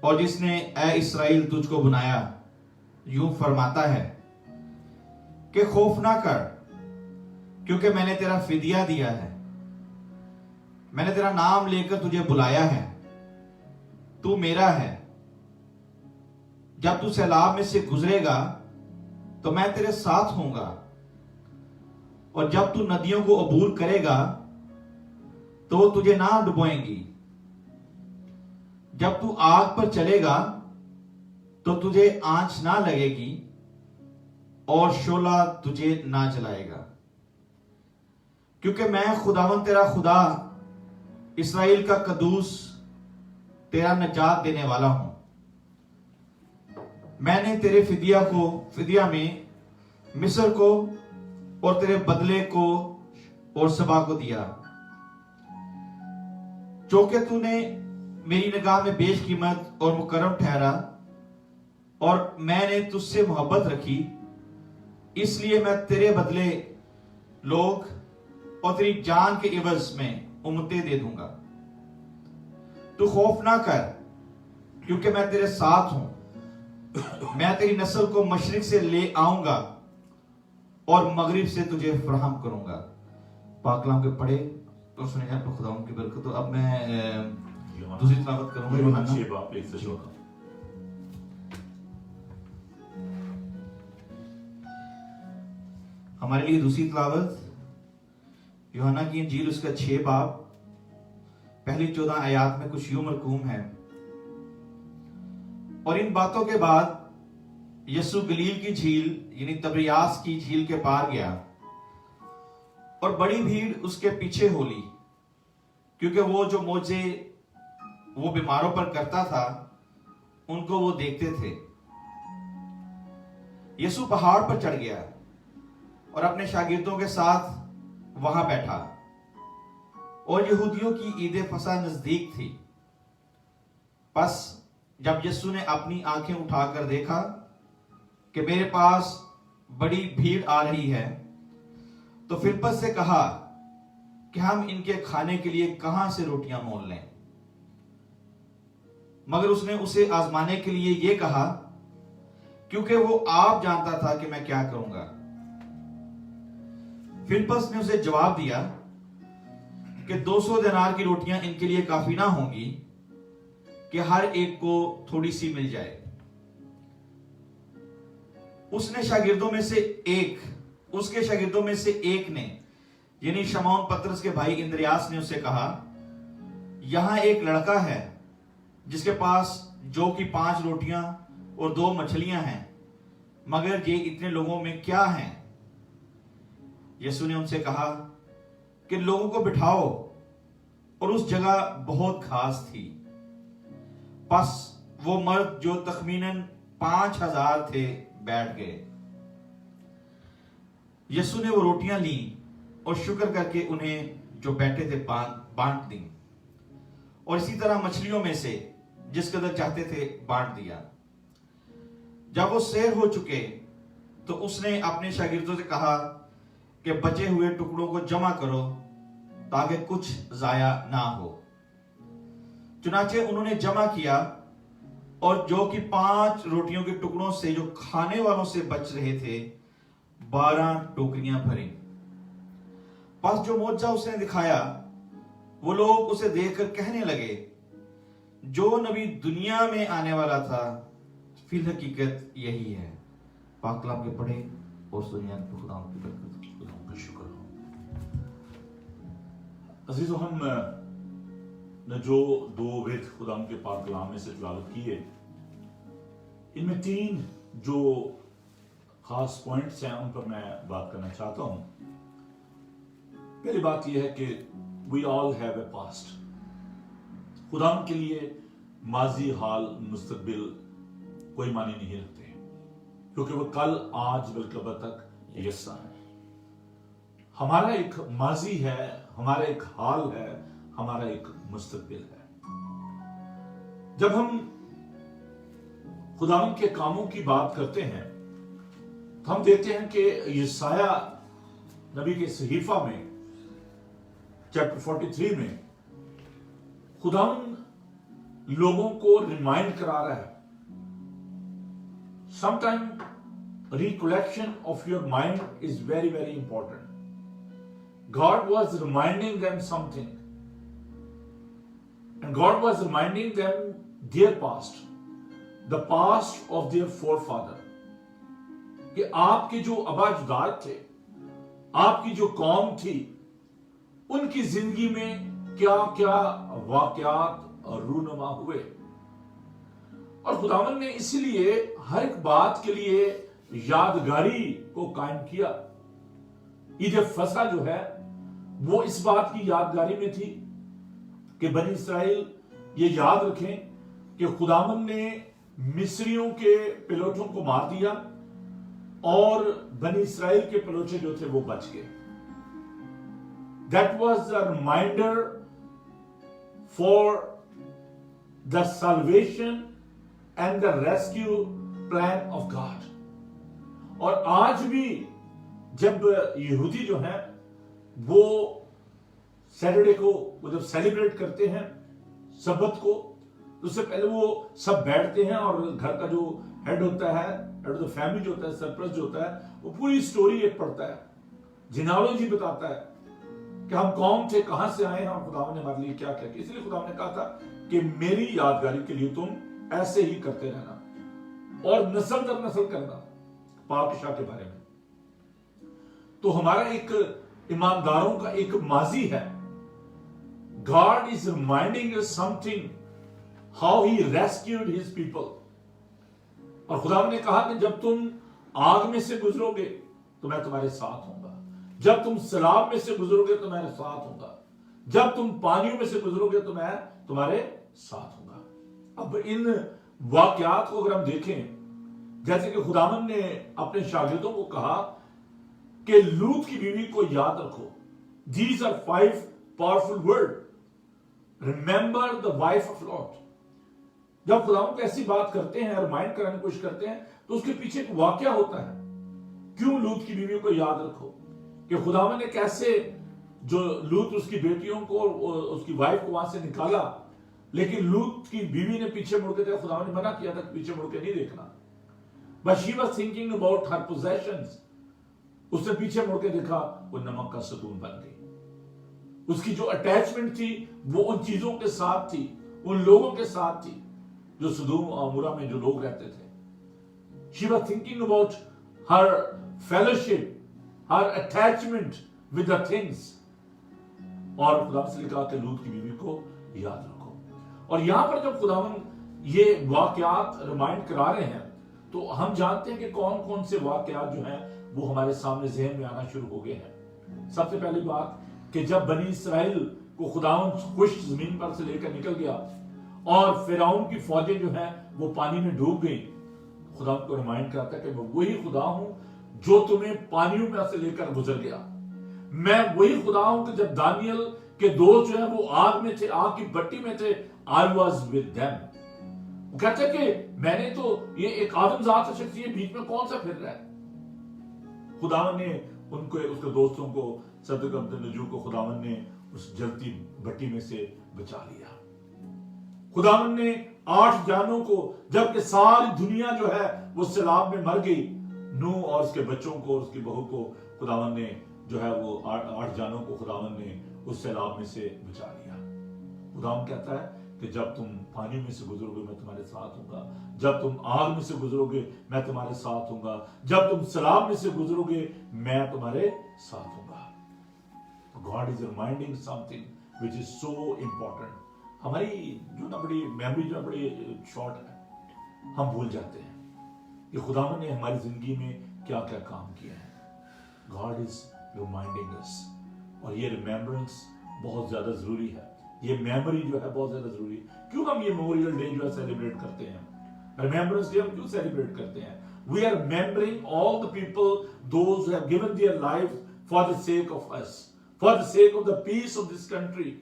اور جس نے اے اسرائیل تجھ کو بنایا, یوں فرماتا ہے کہ خوف نہ کر, کیونکہ میں نے تیرا فدیہ دیا ہے. میں نے تیرا نام لے کر تجھے بلایا ہے, تو میرا ہے. جب تو سیلاب میں سے گزرے گا تو میں تیرے ساتھ ہوں گا, اور جب تو ندیوں کو عبور کرے گا تو وہ تجھے نہ ڈبوئیں گی. جب تو آگ پر چلے گا تو تجھے آنچ نہ لگے گی, اور شعلہ تجھے نہ جلائے گا. کیونکہ میں خداوند تیرا خدا, اسرائیل کا قدوس, تیرا نجات دینے والا ہوں. میں نے تیرے فدیہ میں مصر کو اور تیرے بدلے کو اور سبا کو دیا, جو کہ تو نے میری نگاہ میں بیش قیمت اور مکرم ٹھہرا, اور میں نے تجھ سے محبت رکھی, اس لیے میں تیرے بدلے لوگ اور تیری جان کے عوض میں امتیں دے دوں گا. تو خوف نہ کر, کیونکہ میں تیرے ساتھ ہوں. میں تیری نسل کو مشرق سے لے آؤں گا اور مغرب سے تجھے فراہم کروں گا. پاک کلام کے پڑھے اور سنے جائیں تو خدا ان کی برکت. تو اب میں دوسری تلاوت کروں گا یوحنا 6 باب 1 سے 14. ہمارے لیے دوسری تلاوت یوحنا کی انجیل اس کا 6 باب پہلی 14 آیات میں کچھ یوں مرقوم ہے. اور ان باتوں کے بعد یسوع گلیل کی جھیل یعنی تبریاس کی جھیل کے پار گیا, اور بڑی بھیڑ اس کے پیچھے ہو لی, کیونکہ وہ جو معجزے وہ بیماروں پر کرتا تھا ان کو وہ دیکھتے تھے. یسوع پہاڑ پر چڑھ گیا اور اپنے شاگردوں کے ساتھ وہاں بیٹھا, اور یہودیوں کی عید فصح نزدیک تھی. پس جب یسوع نے اپنی آنکھیں اٹھا کر دیکھا کہ میرے پاس بڑی بھیڑ آ رہی ہے, تو فلپس سے کہا کہ ہم ان کے کھانے کے لیے کہاں سے روٹیاں مول لیں. मगर उसने उसे आजमाने के लिए ये कहा, क्योंकि वो आप जानता था कि मैं क्या करूंगा। फिलिप्पस ने उसे जवाब दिया कि 200 देनार की रोटियां इनके लिए काफी ना होंगी कि हर एक को थोड़ी सी मिल जाए। उसके शागिर्दों में से एक ने, यानी शमौन पतरस के भाई इंद्रियास ने उसे कहा, यहां एक लड़का है जिसके पास जो कि 5 रोटियां और 2 मछलियां हैं, मगर ये इतने लोगों में क्या हैं? यीशु ने उनसे कहा कि लोगों को बिठाओ, और उस जगह बहुत घास थी। बस वो मर्द जो तखमीनन 5000 थे बैठ गए। यीशु ने वो रोटियां ली और शुक्र करके उन्हें जो बैठे थे बांट दी, और इसी तरह मछलियों में से जिस कदर चाहते थे बांट दिया। जब वो सैर हो चुके तो उसने अपने शागिर्दों से कहा कि बचे हुए टुकड़ों को जमा करो ताकि कुछ जाया ना हो। चुनाचे उन्होंने जमा किया, और जो कि 5 रोटियों के टुकड़ों से जो खाने वालों से बच रहे थे 12 टोकरियां भरी। बस जो मौजज़ा उसने दिखाया, वो लोग उसे देखकर कहने लगे, जो नबी दुनिया में आने वाला था फिर हकीकत यही है। पाक कलाम के पढ़े और सुनिए खुदा की बरकत। खुदा का शुक्र हो। अजीजों, हम ने जो 2 वेद खुदा के पाक कलाम में से तिलावत किए, इनमें 3 जो खास पॉइंट्स हैं उन पर मैं बात करना चाहता हूं। पहली बात यह है कि we all have a past. खुदा के लिए माजी, हाल, मुस्तकबिल कोई मानी नहीं रखते, क्योंकि वो कल, आज, बल्कि तक यस्सा है। हमारा एक माजी है, हमारा एक हाल है, हमारा एक मुस्तकबिल है। जब हम खुदा के कामों की बात करते हैं तो हम देखते हैं कि यशाया नबी के सहीफा में चैप्टर 43 में खुदा लोगों को रिमाइंड करा रहा है। Sometimes recollection of your mind is very, very important. God was reminding them something. And God was reminding them their past. The past of their forefather. कि आपके जो अबाजदाद थे, आपकी जो कौम थी, उनकी जिंदगी में क्या क्या वाकयात रूनुमा हुए। और खुदावन ने इसलिए हर एक बात के लिए यादगारी को कायम किया। ईद फसह जो है वो इस बात की यादगारी में थी कि बनी इस्राएल ये याद रखें कि खुदावन ने मिस्रियों के पिलोटों को मार दिया और बनी इस्राएल के पिलोटे जो थे वो बच गए। That was a reminder for the salvation and the rescue plan of God. और आज भी जब यहूदी जो हैं वो सैटरडे को वो जब सेलिब्रेट करते हैं सबत को, तो उससे पहले वो सब बैठते हैं और घर का जो हेड होता है, हेड ऑफ द फैमिली जो होता है, सरपरस्त जो होता है, वो पूरी स्टोरी एक पढ़ता है, जिनालॉजी बताता है कि हम कौन थे, कहां से आए हैं और खुदा ने हमारे लिए क्या किया। इसलिए खुदा ने कहा था कि मेरी यादगारी के लिए तुम ऐसे ही करते रहना और नस्ल दर नस्ल करना पादशाह के बारे में। तो हमारा एक ईमानदारों का एक माजी है। God is reminding us something, how he rescued his people. और खुदा ने कहा कि जब तुम आग में से गुजरोगे तो मैं तुम्हारे साथ हूंगा, जब तुम सैलाब में से गुजरोगे तो मैं साथ हूंगा, जब तुम पानियों में से गुजरोगे तो मैं तुम्हारे साथ हूंगा। अब इन वाकयात को अगर हम देखें, जैसे कि खुदावन ने अपने शागिर्दों को कहा कि लूत की बीवी को याद रखो। These are 5 powerful words. Remember the wife of Lot. जब खुदावन को ऐसी बात करते हैं, रिमाइंड कराने की कोशिश करते हैं, तो उसके पीछे एक वाकया होता है। क्यों लूत की बीवी को याद रखो? कि खुदावन ने कैसे जो लूत उसकी बेटियों को, उसकी वाइफ को वहां से निकाला, लेकिन लूत की बीवी ने पीछे मुड़ के देखा, खुदा ने मना किया था कि पीछे मुड़ के नहीं देखना, but she was thinking about her possessions. उसने पीछे मुड़ के देखा, वो नमक का सतून बन गई। उसकी जो अटैचमेंट थी वो उन चीजों के साथ थी, उन लोगों के साथ थी जो सदूम और अमोरा में जो लोग रहते थे। She was thinking about her fellowship, her attachment with the things. और खुदा से लिखा कि लूत की बीवी को याद रखो। और यहां पर जब खुदावन ये वाकयात रिमाइंड करा रहे हैं तो हम जानते हैं कि कौन कौन से वाकयात जो हैं वो हमारे सामने ज़हन में आना शुरू हो गए हैं। सबसे पहली बात कि जब बनी इसराइल को खुदावन खुश्क जमीन पर से लेकर निकल गया और फिरौन की फौजें जो हैं वो पानी में डूब गई, खुदा को रिमाइंड करता है कि मैं वही खुदा हूं जो तुम्हें पानियों में से लेकर गुजर गया। मैं वही खुदा हूं कि जब दानियल के दोस्त जो है वो आग में थे, आग की भट्टी में थे, आई वॉज विद देम। वो कहते हैं कि मैंने तो ये एक आदमजात शख्स ये बीच में कौन सा फिर रहा है। खुदावन ने उनको, उसके दोस्तों को, सदक अब्दुल नजूर को खुदावन ने उस जलती भट्टी में से बचा लिया। खुदावन ने 8 जानों को, जबकि सारी दुनिया जो है वो सैलाब में मर गई, नूह और उसके बच्चों को और उसकी बहू को खुदावन ने जो है वो 8 जानों को खुदावन ने उस सैलाब में से बचा लिया। खुदावन कहता है कि जब तुम पानी में से गुजरोगे मैं तुम्हारे साथ हूंगा, जब तुम आग में से गुजरोगे मैं तुम्हारे साथ हूंगा, जब तुम सैलाब में से गुजरोगे मैं तुम्हारे साथ हूंगा। God is reminding something which is so important. हमारी जो ना बड़ी मेमोरी जो बड़ी शॉर्ट है, हम भूल जाते हैं कि खुदावन ने हमारी जिंदगी में क्या क्या काम किया है। गॉड इज रिमाइंडिंग अस, और ये रिमेम्बरेंस बहुत ज्यादा जरूरी है, ये मेमोरी जो है बहुत ज्यादा जरूरी है। क्यों हम ये मेमोरियल डे जो है सेलिब्रेट करते हैं, रिमेम्बरेंस डे हम क्यों सेलिब्रेट करते हैं? We are remembering all the people those who have given their life for the sake of us, for the sake of the peace of this country.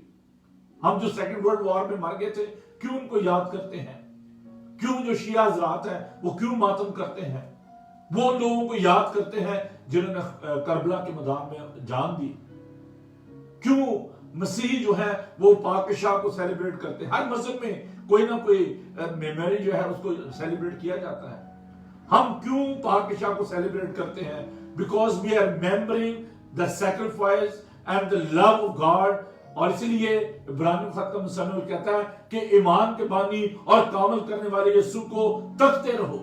हम जो सेकंड वर्ल्ड वॉर में मर गए थे, क्यों उनको याद करते हैं? क्यों जो शिया हज़रात हैं वो क्यों मातम करते हैं? वो लोगों को याद करते हैं जिन्होंने करबला के मैदान में जान दी। क्यों मसीही जो है वो पाकशाह को सेलिब्रेट करते हैं? हर मजहब में कोई ना कोई मेमोरी जो है उसको सेलिब्रेट किया जाता है। हम क्यों पाकशाह को सेलिब्रेट करते हैं? Because we are remembering the sacrifice and the love of God. और इसीलिए इब्राहिम खत्म मुसन्निफ कहता है कि ईमान के बानी और कामल करने वाले यीशु को तकते रहो।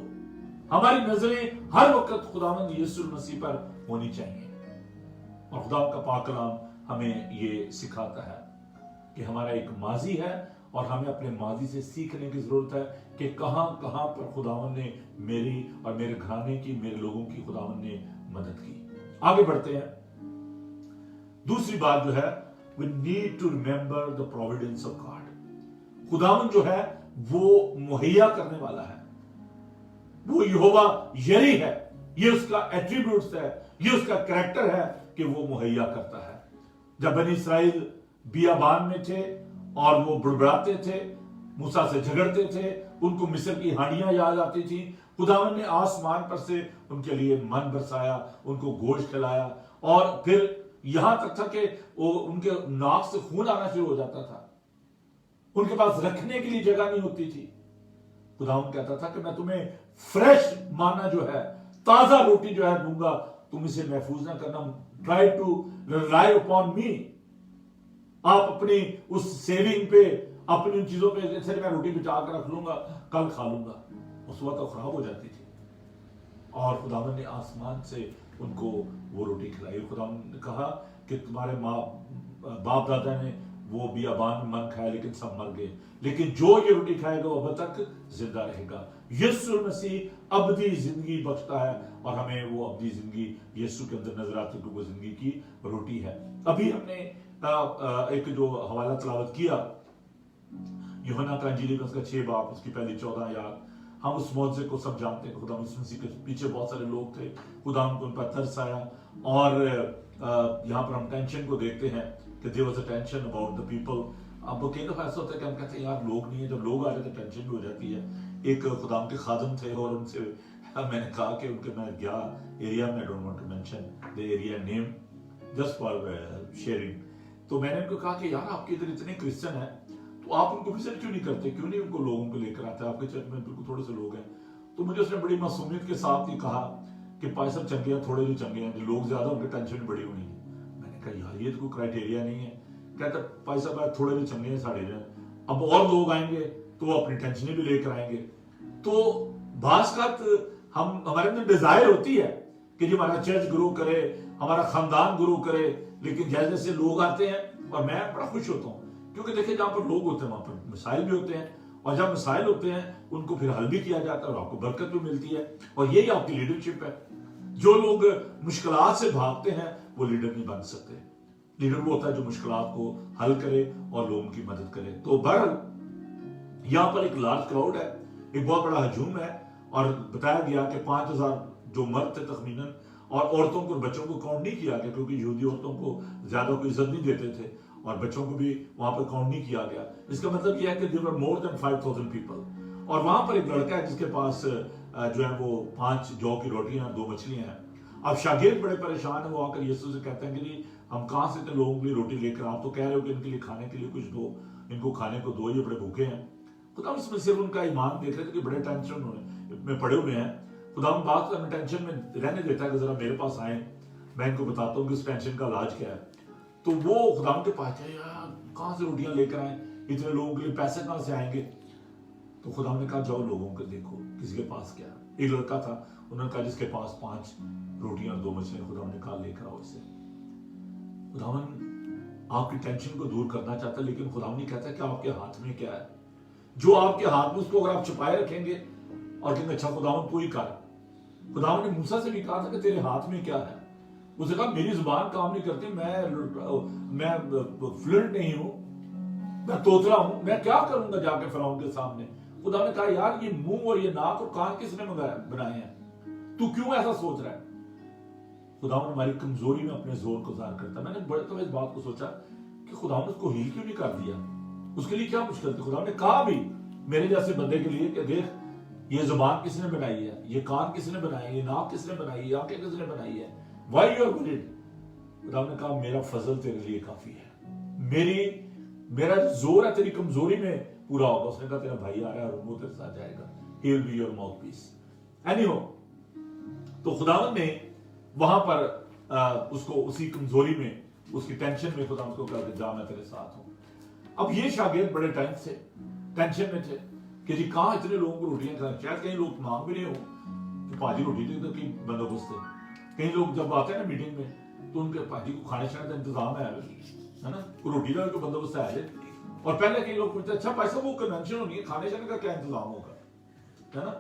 हमारी नजरें हर वक्त खुदावंद यीशु मसीह पर होनी चाहिए। और खुदा का पाक कलाम हमें ये सिखाता है कि हमारा एक माजी है और हमें अपने माजी से सीखने की जरूरत है कि कहां कहां पर खुदावंद ने मेरी और मेरे घराने की, मेरे लोगों की खुदावंद ने मदद की। आगे बढ़ते हैं। दूसरी बात जो है, we need to remember the providence of God। खुदावन जो है वो मुहैया करने वाला है, वो यहोवा यरी है, ये उसका एट्रीब्यूट्स है, ये उसका कैरेक्टर है कि वो मुहैया करता है। जब बनी इसराइल बियाबान में थे और वो बुड़बुड़ाते थे, मूसा से झगड़ते थे, उनको मिस्र की हांडियां याद आती थी, खुदावन ने आसमान पर से उनके लिए मन बरसाया, उनको गोश्त खिलाया, और फिर यहां तक था कि वो उनके नाक से खून आना शुरू हो जाता था, उनके पास रखने के लिए जगह नहीं होती थी। खुदावन कहता था कि मैं तुम्हें फ्रेश माना जो है, ताजा रोटी जो है दूंगा, तुम इसे महफूज ना करना, try to rely upon me. आप अपनी उस सेविंग पे, अपनी उन चीजों पे, जैसे मैं रोटी बचा कर रख लूंगा, कल खा लूंगा, उस वक्त तो खराब हो जाती थी। और खुदावन ने आसमान से उनको वो रोटी खिलाई। खुदावन ने कहा कि तुम्हारे बाप दादा ने वो बियाबान में मन खाया लेकिन सब मर गए, लेकिन जो ये रोटी खाएगा वो अब तक जिंदा रहेगा। यीशु मसीह अब्दी जिंदगी बख्शता है और हमें वो अब्दी जिंदगी यीशु के अंदर नजर आती है, वो जिंदगी की रोटी है। अभी हमने एक जो हवाला तलावत किया यूहन्ना का इंजील उसका 6 बाब उसकी पहली 14 आयत, हम उस मौजे को सब जानते हैं। खुदा यीशु मसीह के पीछे बहुत सारे लोग थे, खुदा उनको उन पर तरस आया। और यहाँ पर हम टेंशन को देखते हैं कि there was a tension about the people. अब कई दफा ऐसा होता है कि हम कहते हैं यार लोग नहीं है, जब लोग आ जाते हैं टेंशन भी हो जाती है। एक खुदा के खादम थे और उनसे मैंने कहा कि उनके मैं गया एरिया में, I don't want to mention the area name just for sharing, तो मैंने उनको कहा कि यार आपके इधर इतने क्रिश्चियन हैं, تو آپ ان کو وزٹ کیوں نہیں کرتے, کیوں نہیں ان کو لوگوں کو لے کر آتے؟ آپ کے چرچ میں بالکل تھوڑے سے لوگ ہیں. تو مجھے اس نے بڑی معصومیت کے ساتھ یہ کہا کہ پائی صاحب چنگے ہیں, تھوڑے جو چنگے ہیں, جو لوگ زیادہ ان کی ٹینشن بڑی ہونی ہے. میں نے کہا یار یہ تو کوئی کرائٹیریا نہیں ہے. کہتا پائی صاحب تھوڑے جو چنگے ہیں ساڑھے جو ہیں, اب اور لوگ آئیں گے تو وہ اپنی ٹینشنیں بھی لے کر آئیں گے. تو بعض کا ہمارے اندر ڈیزائر ہوتی ہے کہ جو ہمارا چرچ گرو کرے, ہمارا خاندان گرو کرے, لیکن جیسے جیسے لوگ آتے ہیں, اور میں بڑا خوش ہوتا ہوں کیونکہ دیکھیں جہاں پر لوگ ہوتے ہیں وہاں پر مسائل بھی ہوتے ہیں, اور جب مسائل ہوتے ہیں ان کو پھر حل بھی کیا جاتا ہے اور آپ کو برکت بھی ملتی ہے, اور یہی آپ کی لیڈرشپ ہے. جو لوگ مشکلات سے بھاگتے ہیں وہ لیڈر نہیں بن سکتے. لیڈر وہ ہوتا ہے جو مشکلات کو حل کرے اور لوگوں کی مدد کرے. تو بہرحال یہاں پر ایک لارج کراؤڈ ہے, ایک بہت بڑا ہجوم ہے, اور بتایا گیا کہ 5000 جو مرد تھے تخمیناً, اور عورتوں کو اور بچوں کو کاؤنٹ نہیں کیا گیا کیونکہ یہودی عورتوں کو زیادہ کوئی عزت نہیں دیتے تھے, اور بچوں کو بھی وہاں پر کاؤنٹ نہیں کیا گیا. اس کا مطلب یہ ہے کہ there were more than 5000 people. اور وہاں پر ایک لڑکا ہے جس کے پاس جو ہے وہ 5 جو کی روٹیاں 2 مچھلیاں ہیں. اب شاگرد بڑے پریشان ہیں, وہ آ کر یسوع سے کہتے ہیں کہ جی ہم کہاں سے اتنے لوگوں کے لیے روٹی لے کر, آپ تو کہہ رہے ہو کہ ان کے لیے کھانے کے لیے کچھ دو, ان کو کھانے کو دو, یہ بڑے بھوکے ہیں. خدا اس میں صرف ان کا ایمان دیکھ رہے تھے کہ بڑے ٹینشن میں پڑے ہوئے ہیں. خدا بات ہمیں ٹینشن میں رہنے دیتا ہے کہ ذرا میرے پاس آئیں, میں ان کو بتاتا ہوں کہ اس ٹینشن کا علاج کیا ہے. تو وہ خدا کے پاس ہے, یار کہاں سے روٹیاں لے کر آئیں, اتنے لوگوں کے لیے پیسے کہاں سے آئیں گے. تو خدا نے کہا جاؤ لوگوں کو دیکھو کسی کے پاس کیا. ایک لڑکا تھا, انہوں نے کہا جس کے پاس 5 روٹیاں اور 2 مچھلیاں, خدا نے کہا لے کر آؤ اسے. خدا آپ کی ٹینشن کو دور کرنا چاہتا ہے, لیکن خدا نے کہتا ہے کہ آپ کے ہاتھ میں کیا ہے. جو آپ کے ہاتھ میں اس کو اگر آپ چھپائے رکھیں گے اور کہیں اچھا خدا تو ہی کر. خدا نے موسیٰ سے بھی کہا تھا کہ تیرے ہاتھ میں کیا ہے. اس نے کہا میری زبان کام نہیں کرتی, میں فلوئنٹ نہیں ہوں, میں توتلا ہوں, میں کیا کروں گا جا کے فرعون کے سامنے. خدا نے کہا یار یہ منہ اور یہ ناک اور کان کس نے بنائے ہیں, تو کیوں ایسا سوچ رہا ہے. خدا نے ہماری کمزوری میں اپنے زور کو ظاہر کرتا ہے. میں نے بڑے تو اس بات کو سوچا کہ خدا نے اس کو ہیل کیوں نہیں کر دیا, اس کے لیے کیا مشکل تھی. خدا نے کہا بھی میرے جیسے بندے کے لیے کہ دیکھ یہ زبان کس نے بنائی ہے, یہ کان کس نے بنائی ہے, یہ ناک کس نے بنائی ہے, یہ آنکھیں کس نے بنائی ہے. Why you are worried? خدا نے کہا میرا فضل تیرے لیے کافی ہے, میرا زور ہے تیری کمزوری میں پورا ہوگا. اس نے کہا تیرا بھائی آ رہا ہے اور وہ تیرے ساتھ جائے گا. He will be your mouthpiece. Anyhow, تو خداوند نے وہاں پر اس کو اسی کمزوری میں, اس کی ٹینشن میں خدا اس کو کہا کہ جا میں تیرے ساتھ ہوں. اب یہ شاگرد بڑے ٹینشن میں تھے کہ جی کہاں اتنے لوگوں کو روٹیاں کھانا. شاید کئی لوگ مانگ بھی نہیں ہوں کہ پاجی روٹی دے تو کی بندوبست ہے. کئی لوگ جب آتے ہیں نا میٹنگ میں تو ان کے پاجی کو کھانے شانے کا انتظام ہے نا, روٹی کا کوئی بندوبست ہے. اور پہلے کئی لوگ پوچھتے اچھا بھائی صاحب وہ کنونشن ہونی ہے, کھانے شانے کا کیا انتظام ہوگا, ہے نا.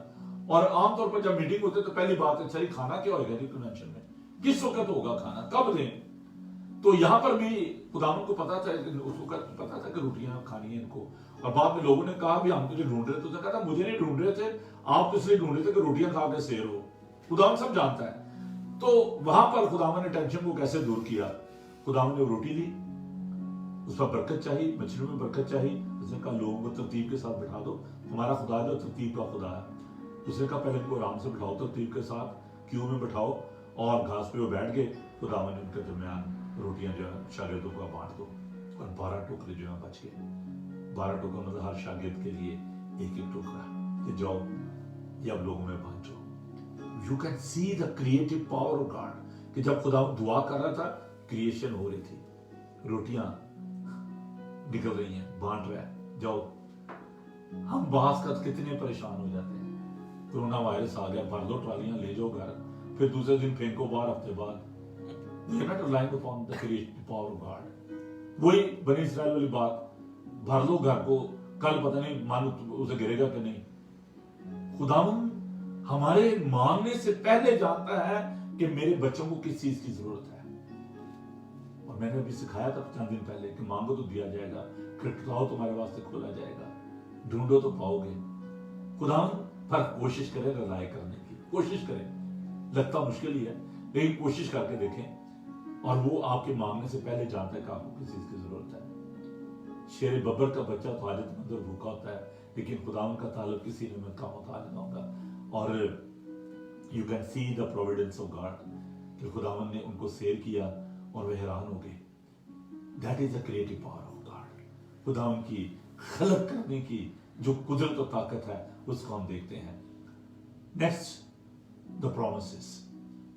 اور عام طور پر جب میٹنگ ہوتے تو پہلی بات ہے صحیح کھانا کیا ہوگا جی کنونشن میں, کس وقت ہوگا کھانا, کب دیں. تو یہاں پر بھی خداوند کو پتا تھا, اس وقت پتا تھا کہ روٹیاں کھانی ہیں ان کو. اور بعد میں لوگوں نے کہا بھی ہم تجھے ڈھونڈ رہے, تو اس نے کہا تھا مجھے نہیں ڈھونڈ رہے تھے, آپ تو اس لیے ڈھونڈ رہے تھے کہ روٹیاں کھا کے سیر ہو. خداوند سب جانتا ہے. تو وہاں پر خداوند نے ٹینشن کو کیسے دور کیا. خداوند نے روٹی دی, اس پر برکت چاہیے, مچھلیوں میں برکت چاہیے. اس نے کہا لوگوں کو ترتیب کے ساتھ بٹھا دو, ہمارا خدا جو ترتیب کا خدا ہے. اس نے کہا پہلے ان کو آرام سے بٹھاؤ ترتیب کے ساتھ, کیوں میں بٹھاؤ, اور گھاس پہ وہ بیٹھ گئے. خداوند نے ان کے درمیان روٹیاں جو ہے شاگردوں کو بانٹ دو, اور 12 ٹوکرے جو ہیں بچ گئے. 12 ٹوکرا مطلب ہر شاگرد کے لیے ایک ایک ٹوکرا کہ جاؤ یہ اب لوگوں میں بانٹو. You can see the creative power of God. کہ جب خدا دعا کر رہا تھا کریشن ہو رہی تھی, روٹیاں نکل رہی ہیں, بانٹ رہا ہے, جاؤ. ہم بعض کا کتنے پریشان ہو جاتے ہیں, کورونا وائرس آ گیا, بھر دو ٹرالیاں لے جاؤ گھر, پھر دوسرے دن پھینکو باہر, ہفتے بعد. We are not relying upon the creative power of God. وہی بنی اسرائیل والی بات, بھر دو گھر کو, کل پتہ نہیں مانو اسے گرے گا کہ نہیں. خداوند ہمارے مانگنے سے پہلے جانتا ہے کہ میرے بچوں کو کس چیز کی ضرورت ہے. اور میں نے ابھی سکھایا تھا چند دن پہلے کہ مانگو تو دیا جائے گا, کھٹکھٹاؤ تمہارے واسطے کھولا جائے گا, ڈھونڈو تو پاؤ گے. خداوند پر کوشش کرے رضائے کرنے کی, کوشش کریں. لگتا مشکل ہی ہے لیکن کوشش کر کے دیکھیں, اور وہ آپ کے مانگنے سے پہلے جانتا ہے کہ آپ کو کس چیز کی ضرورت ہے. شیر ببر کا بچہ تو حاجت مند اور بھوکا ہوتا ہے, لیکن خداوند کا تعلق کسی نعمت کا محتاج نہ ہوگا. اور you can see the providence of God کہ خداوند نے ان کو سیر کیا اور وہ حیران ہو گئے. That is the creative power of God. خداوند کی खलक करने की जो कुदरत और ताकत है उसको हम देखते हैं। नेक्स्ट द प्रोमिसेस,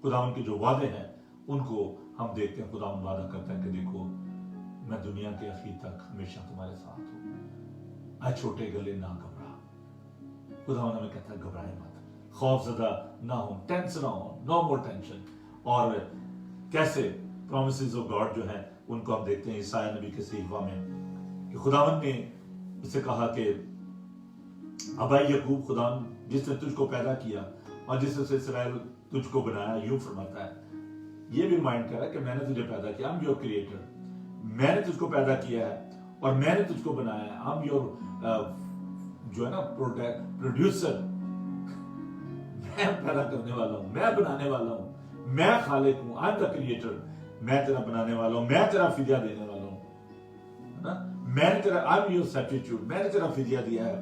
खुदावन के जो वादे हैं उनको हम देखते हैं। खुदावन वादा करता है कि देखो मैं दुनिया के आखिर तक हमेशा तुम्हारे साथ हूं, आए छोटे गले ना घबरा। खुदावन हमें कहता है घबराए मत, खौफजदा ना हो, टेंस ना हो, नो मोर टेंशन। और कैसे प्रोमिसेस ऑफ गॉड जो है उनको हम देखते हैं ईसाया नबी के सहीफा में कि खुदावन ने उसे कहा कि अबाई यकूब, खुदावन जिसने तुझको पैदा किया और जिसने इसराइल तुझको बनाया, यूं फरमाता है, ये भी रिमाइंड कर रहा है कि मैंने तुझे पैदा किया, आई एम योर क्रिएटर, मैंने तुझको पैदा किया है और मैंने तुझको बनाया है, आई एम योर जो है ना प्रोड्यूसर, मैं पैदा करने वाला हूं, मैं बनाने वाला हूं, मैं खालिक हूं, आई एम द क्रिएटर, मैं तेरा बनाने वाला हूं, मैं तेरा फिदिया देने वाला हूं, है ना, मैंने तेरा, आई एम योर सब्स्टिट्यूट, मैंने तेरा फिदिया दिया है,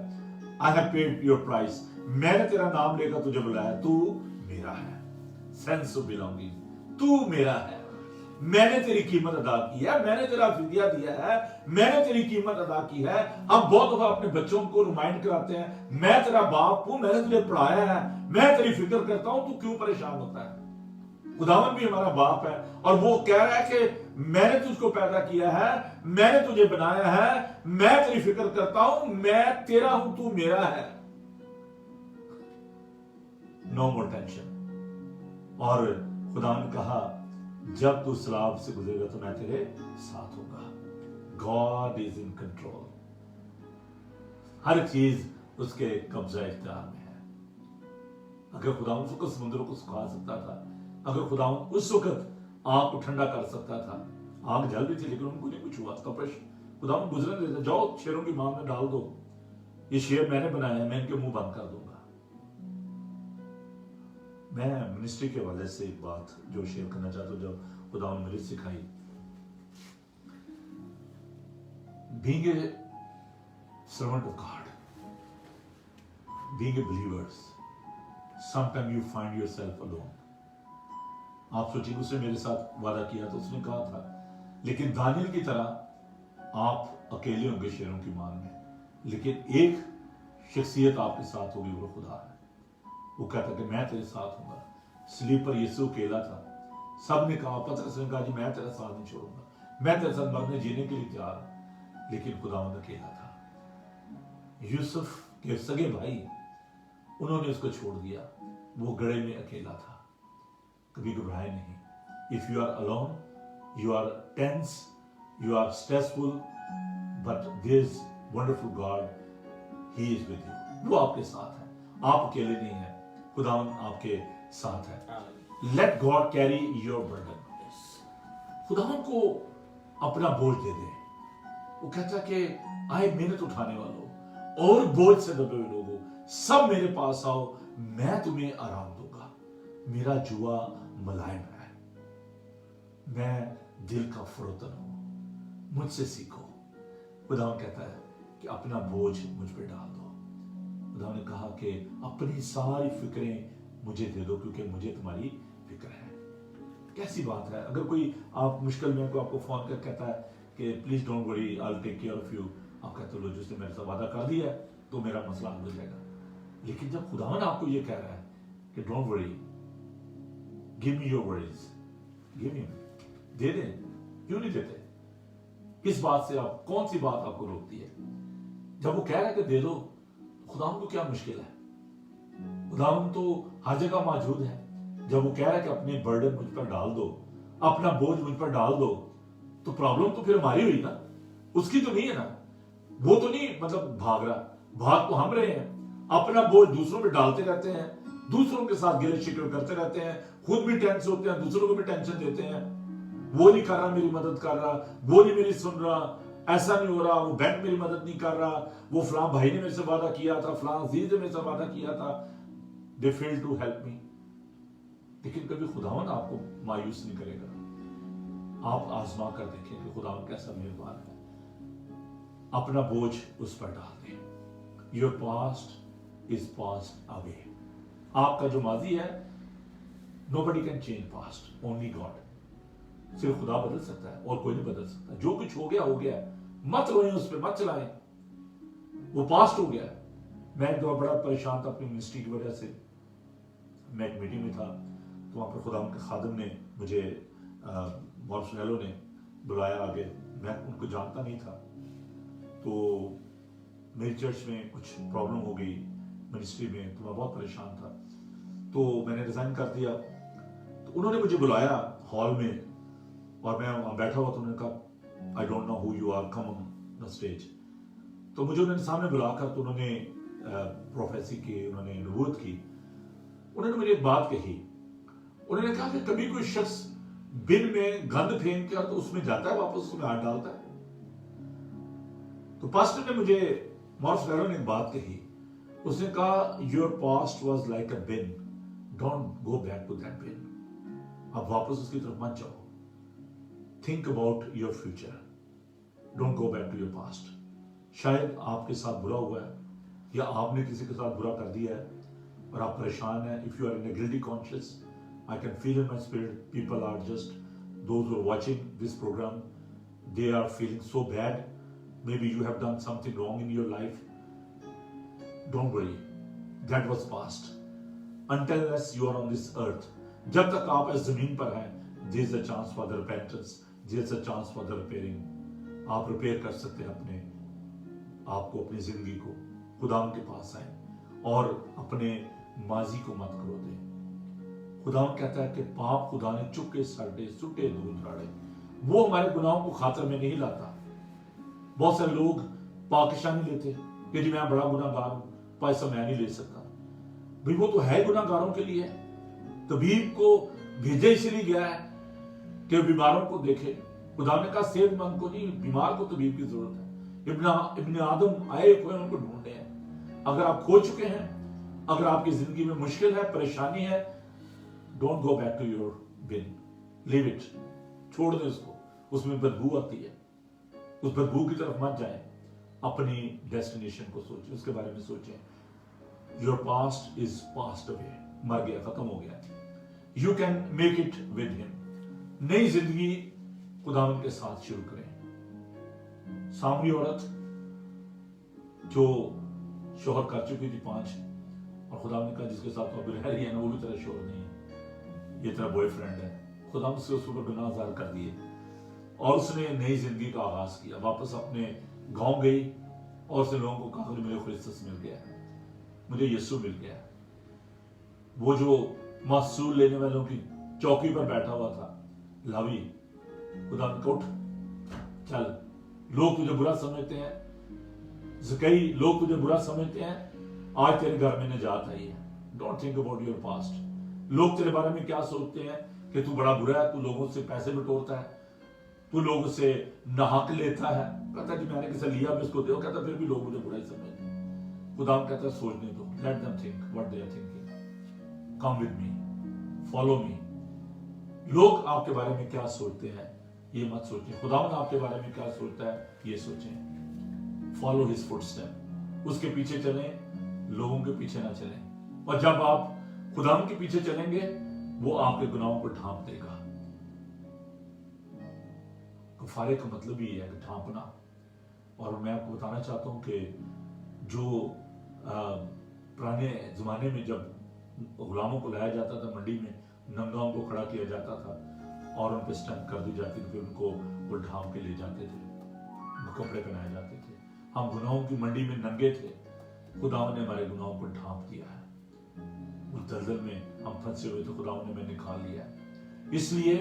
I have paid your price, मैंने तेरा नाम लेकर तुझे बुलाया, तू मेरा है, सेंस ऑफ बिलोंगिंग, तू मेरा है, मैंने तेरी कीमत अदा की है, मैंने तेरा फिदिया दिया है, मैंने तेरी कीमत अदा की है। अब बहुत दफा अपने बच्चों को रिमाइंड कराते हैं, मैं तेरा बाप हूं, मैंने तुझे पढ़ाया है, मैं तेरी फिक्र करता हूं, तू क्यों परेशान होता है। खुदावन भी हमारा बाप है और वो कह रहा है कि मैंने तुझको पैदा किया है, मैंने तुझे बनाया है, मैं तेरी फिक्र करता हूं, मैं तेरा हूं, तू मेरा है, नो मोर टेंशन। और खुदा ने कहा जब तू सलाब से गुजरेगा तो मैं तेरे साथ होगा। गॉड इज इन कंट्रोल, हर चीज उसके कब्जा इख्तियार में है। अगर खुदा उसको समुद्रों को सुखा सकता था, अगर खुदा उस वक्त आग को ठंडा कर सकता था, आग जल रही थी लेकिन उनको नहीं कुछ हुआ, कपश खुदा गुजरने देता, जाओ शेरों की मांग में डाल दो, ये शेर मैंने बनाया है, मैं इनके मुंह बंद कर दूंगा। मैं मिनिस्ट्री के हवाले से एक बात जो शेयर करना चाहता हूं, जब खुदा ने मुझे सिखाई, being a servant of God, being a believers, sometime you find yourself alone. आप सोचिए उसने मेरे साथ वादा किया तो उसने कहा था, लेकिन दानियल की तरह आप अकेले होंगे शेरों की मांग में, लेकिन एक शख्सियत आपके साथ होगी, वो खुदा है। वो कहता कि मैं तेरे साथ हूंगा। स्लीप पर यीशु अकेला था, सब ने कहा, पतरस ने कहा जी मैं तेरा साथ नहीं छोड़ूंगा, मैं तेरे साथ मरने जीने के लिए तैयार हूं, लेकिन खुदावंद अकेला था। यूसुफ के सगे भाई, उन्होंने उसको छोड़ दिया, वो गड़े में अकेला था। कभी घबराए नहीं। If you are alone, you are tense, you are stressful, but there is wonderful God, he is with you. वो आपके साथ है, आप अकेले नहीं हैं, खुदावन आपके साथ है। Let God carry your burden. खुदावन को अपना बोझ दे दे। वो कहता कि आए मेहनत उठाने वालों और बोझ से दबे हुए लोगों, सब मेरे पास आओ, मैं तुम्हें आराम दूंगा। मेरा जुआ मुलायम है, मैं दिल का फरोतन हूं, मुझसे सीखो। खुदावन कहता है कि अपना बोझ मुझ पे डाल दो। खुदा ने कहा कि अपनी सारी फिक्रें मुझे दे दो, क्योंकि मुझे तुम्हारी फिक्र है। कैसी बात है। अगर कोई आप मुश्किल में को आपको फोन कर कहता है कि please don't worry, I will take care of you, आप कहते हो जिसने मेरे साथ वादा कर दिया है तो मेरा मसला हल हो जाएगा। लेकिन जब खुदावन आपको ये कह रहा है कि don't worry, give me your worries, give me, दे दे, क्यों नहीं देते? किस बात से आप, कौन सी बात आपको रोकती है? जब वो कह रहा है कि दे दो, खुदावन को क्या मुश्किल है? खुदावन तो हर जगह मौजूद है। जब वो कह रहा है कि अपने बर्डन मुझ पर डाल दो, अपना बोझ मुझ पर डाल दो, तो प्रॉब्लम तो फिर हमारी हुई ना, उसकी तो नहीं है ना। वो तो नहीं मतलब भाग रहा, भाग तो हम रहे हैं। अपना बोझ दूसरों पे डालते रहते हैं, दूसरों के साथ गिले शिकवे करते रहते हैं, खुद भी टेंस होते हैं, दूसरों को भी टेंशन देते हैं। वो नहीं कर रहा मेरी मदद कर रहा, वो नहीं मेरी सुन रहा, ऐसा नहीं हो रहा, वो बैंक मेरी मदद नहीं कर रहा, वो फलां भाई ने मेरे से वादा किया था, फलां अजीज ने मेरे से वादा किया था, दे फेल टू हेल्प मी। लेकिन कभी खुदावन आपको मायूस नहीं करेगा। आप आजमा कर देखें कि खुदावन कैसा मेहरबान है। अपना बोझ उस पर डाल दें। Your past is passed away. आपका जो माजी है, nobody can change past, only God. सिर्फ खुदा बदल सकता है और कोई नहीं बदल सकता। जो कुछ हो गया हो गया, मत रोएं उस पर, मत चलाएं। वो पास्ट हो गया। मैं एक दफा बड़ा परेशान था अपनी मिनिस्ट्री की वजह से। मैं एक मीटिंग में था तो वहाँ पर खुदा के खादम ने मुझे मॉर्सनेलो ने बुलाया आगे। मैं उनको जानता नहीं था। तो मेरी चर्च में कुछ प्रॉब्लम हो गई मिनिस्ट्री में, तो मैं बहुत परेशान था। तो मैंने रिजाइन कर दिया। तो उन्होंने मुझे बुलाया हॉल में और मैं वहाँ बैठा हुआ। तो उन्होंने कहा I don't know who you are, come on the stage. तो मुझे उन्होंने सामने बुलाकर तो उन्होंने प्रोफेसी की, उन्होंने नबूवत की। उन्होंने मुझे एक बात कही। उन्होंने कहा कि कभी कोई शख्स बिन में गंद फेंक कर तो उसमें जाता है, वापस उसमें हाथ डालता है। तो पास्टर ने मुझे, मॉर्स ने एक बात कही। उसने कहा your past was like a bin, don't go back to that bin. अब वापस उसकी तरफ मत जाओ। Think about your future, don't go back to your past. शायद आपके साथ बुरा हुआ है या आपने किसी के साथ बुरा कर दिया है और आप परेशान हैं। If you are in a guilty conscious, I can feel in my spirit, people are just, those who are watching this program, they are feeling so bad. Maybe you have done something wrong in your life. Don't worry, that was past. Until you are on this earth, जब तक आप इस जमीन पर हैं, there is a chance for the repentance, there is a chance for the repairing. आप repair कर सकते हैं अपने आपको, अपनी जिंदगी को। खुदा के पास आए और अपने माजी को मत करो दे। खुदा कहता है कि पाप खुदा ने चुपके साटे सुटे दूध राड़े, वो हमारे गुनाहों को खातर में नहीं लाता। बहुत सारे लोग पाकिस्तानी लेते कि जी मैं बड़ा गुनाहगार हूं, पैसा मैं नहीं ले सकता। भाई वो तो है गुनाहगारों के लिए। तबीब को भेजे इसलिए गया है कि बीमारों को देखे। खुदा ने कहा सेहतमंद को नहीं, बीमार को तबीब की जरूरत है। इब्न आदम आए हुए उनको ढूंढने हैं। अगर आप खो चुके हैं, अगर आपकी जिंदगी में मुश्किल है, परेशानी है, don't go back to your bin, leave it, छोड़ दे उसको। उसमें बदबू आती है, उस बदबू की तरफ मत जाए। अपनी डेस्टिनेशन को सोचें, उसके बारे में सोचें। Your past is passed away, मर गया, खत्म हो गया। You can make it with him. नई जिंदगी खुदावंद के साथ शुरू करें। सामरी औरत जो शोहर कर चुकी थी 5, और खुदा ने कहा जिसके साथ तो रह रही है ना, वो भी तेरा शोहर नहीं है, ये तेरा बॉयफ्रेंड है। खुदा से उसके ऊपर गुनाह ज़ाहिर कर दिए और उसने नई जिंदगी का आगाज किया। वापस अपने गांव गई और उसने लोगों को कहा मुझे खुरिस्तस मिल गया, मुझे यीशु मिल गया। वो जो महसूल लेने वालों की चौकी पर बैठा हुआ था, लावी, खुदा ने कहा उठ चल। लोग तुझे बुरा समझते हैं, कई लोग तुझे बुरा समझते हैं, आज तेरे घर में निजात आई है। Don't think about your past. लोग तेरे बारे में क्या सोचते हैं कि तू बड़ा बुरा है, तू लोगों से पैसे बटोरता है, तू लोगों से नहाक लेता है। कहता कि मैंने किसी लिया, मैं इसको दे। कहता फिर भी लोग मुझे बुरा ही समझते। खुदा कहता सोचने दो, let them think what they are thinking, come with me, follow me. लोग आपके बारे में क्या सोचते हैं ये मत सोचें, खुदावंद आपके बारे में क्या सोचता है ये सोचें। फॉलो हिज फुटस्टेप, उसके पीछे चलें, लोगों के पीछे ना चलें। और जब आप खुदावंद के पीछे चलेंगे, वो आपके गुनाहों को ढांप देगा। कफारे का मतलब ही है कि ढांपना। और मैं आपको बताना चाहता हूं कि जो पुराने जमाने में जब गुलामों को लाया जाता था मंडी में, नंगाओं को खड़ा किया जाता था और उन पर स्टैंप कर दी जाती थी, फिर उनको वो ढांप के ले जाते थे, कपड़े पहनाए जाते थे। हम गुनाहों की मंडी में नंगे थे, खुदावन ने हमारे गुनाहों को ढांप दिया है। उस दलदल में हम फंसे हुए थे, खुदावन ने हमें निकाल लिया है। इसलिए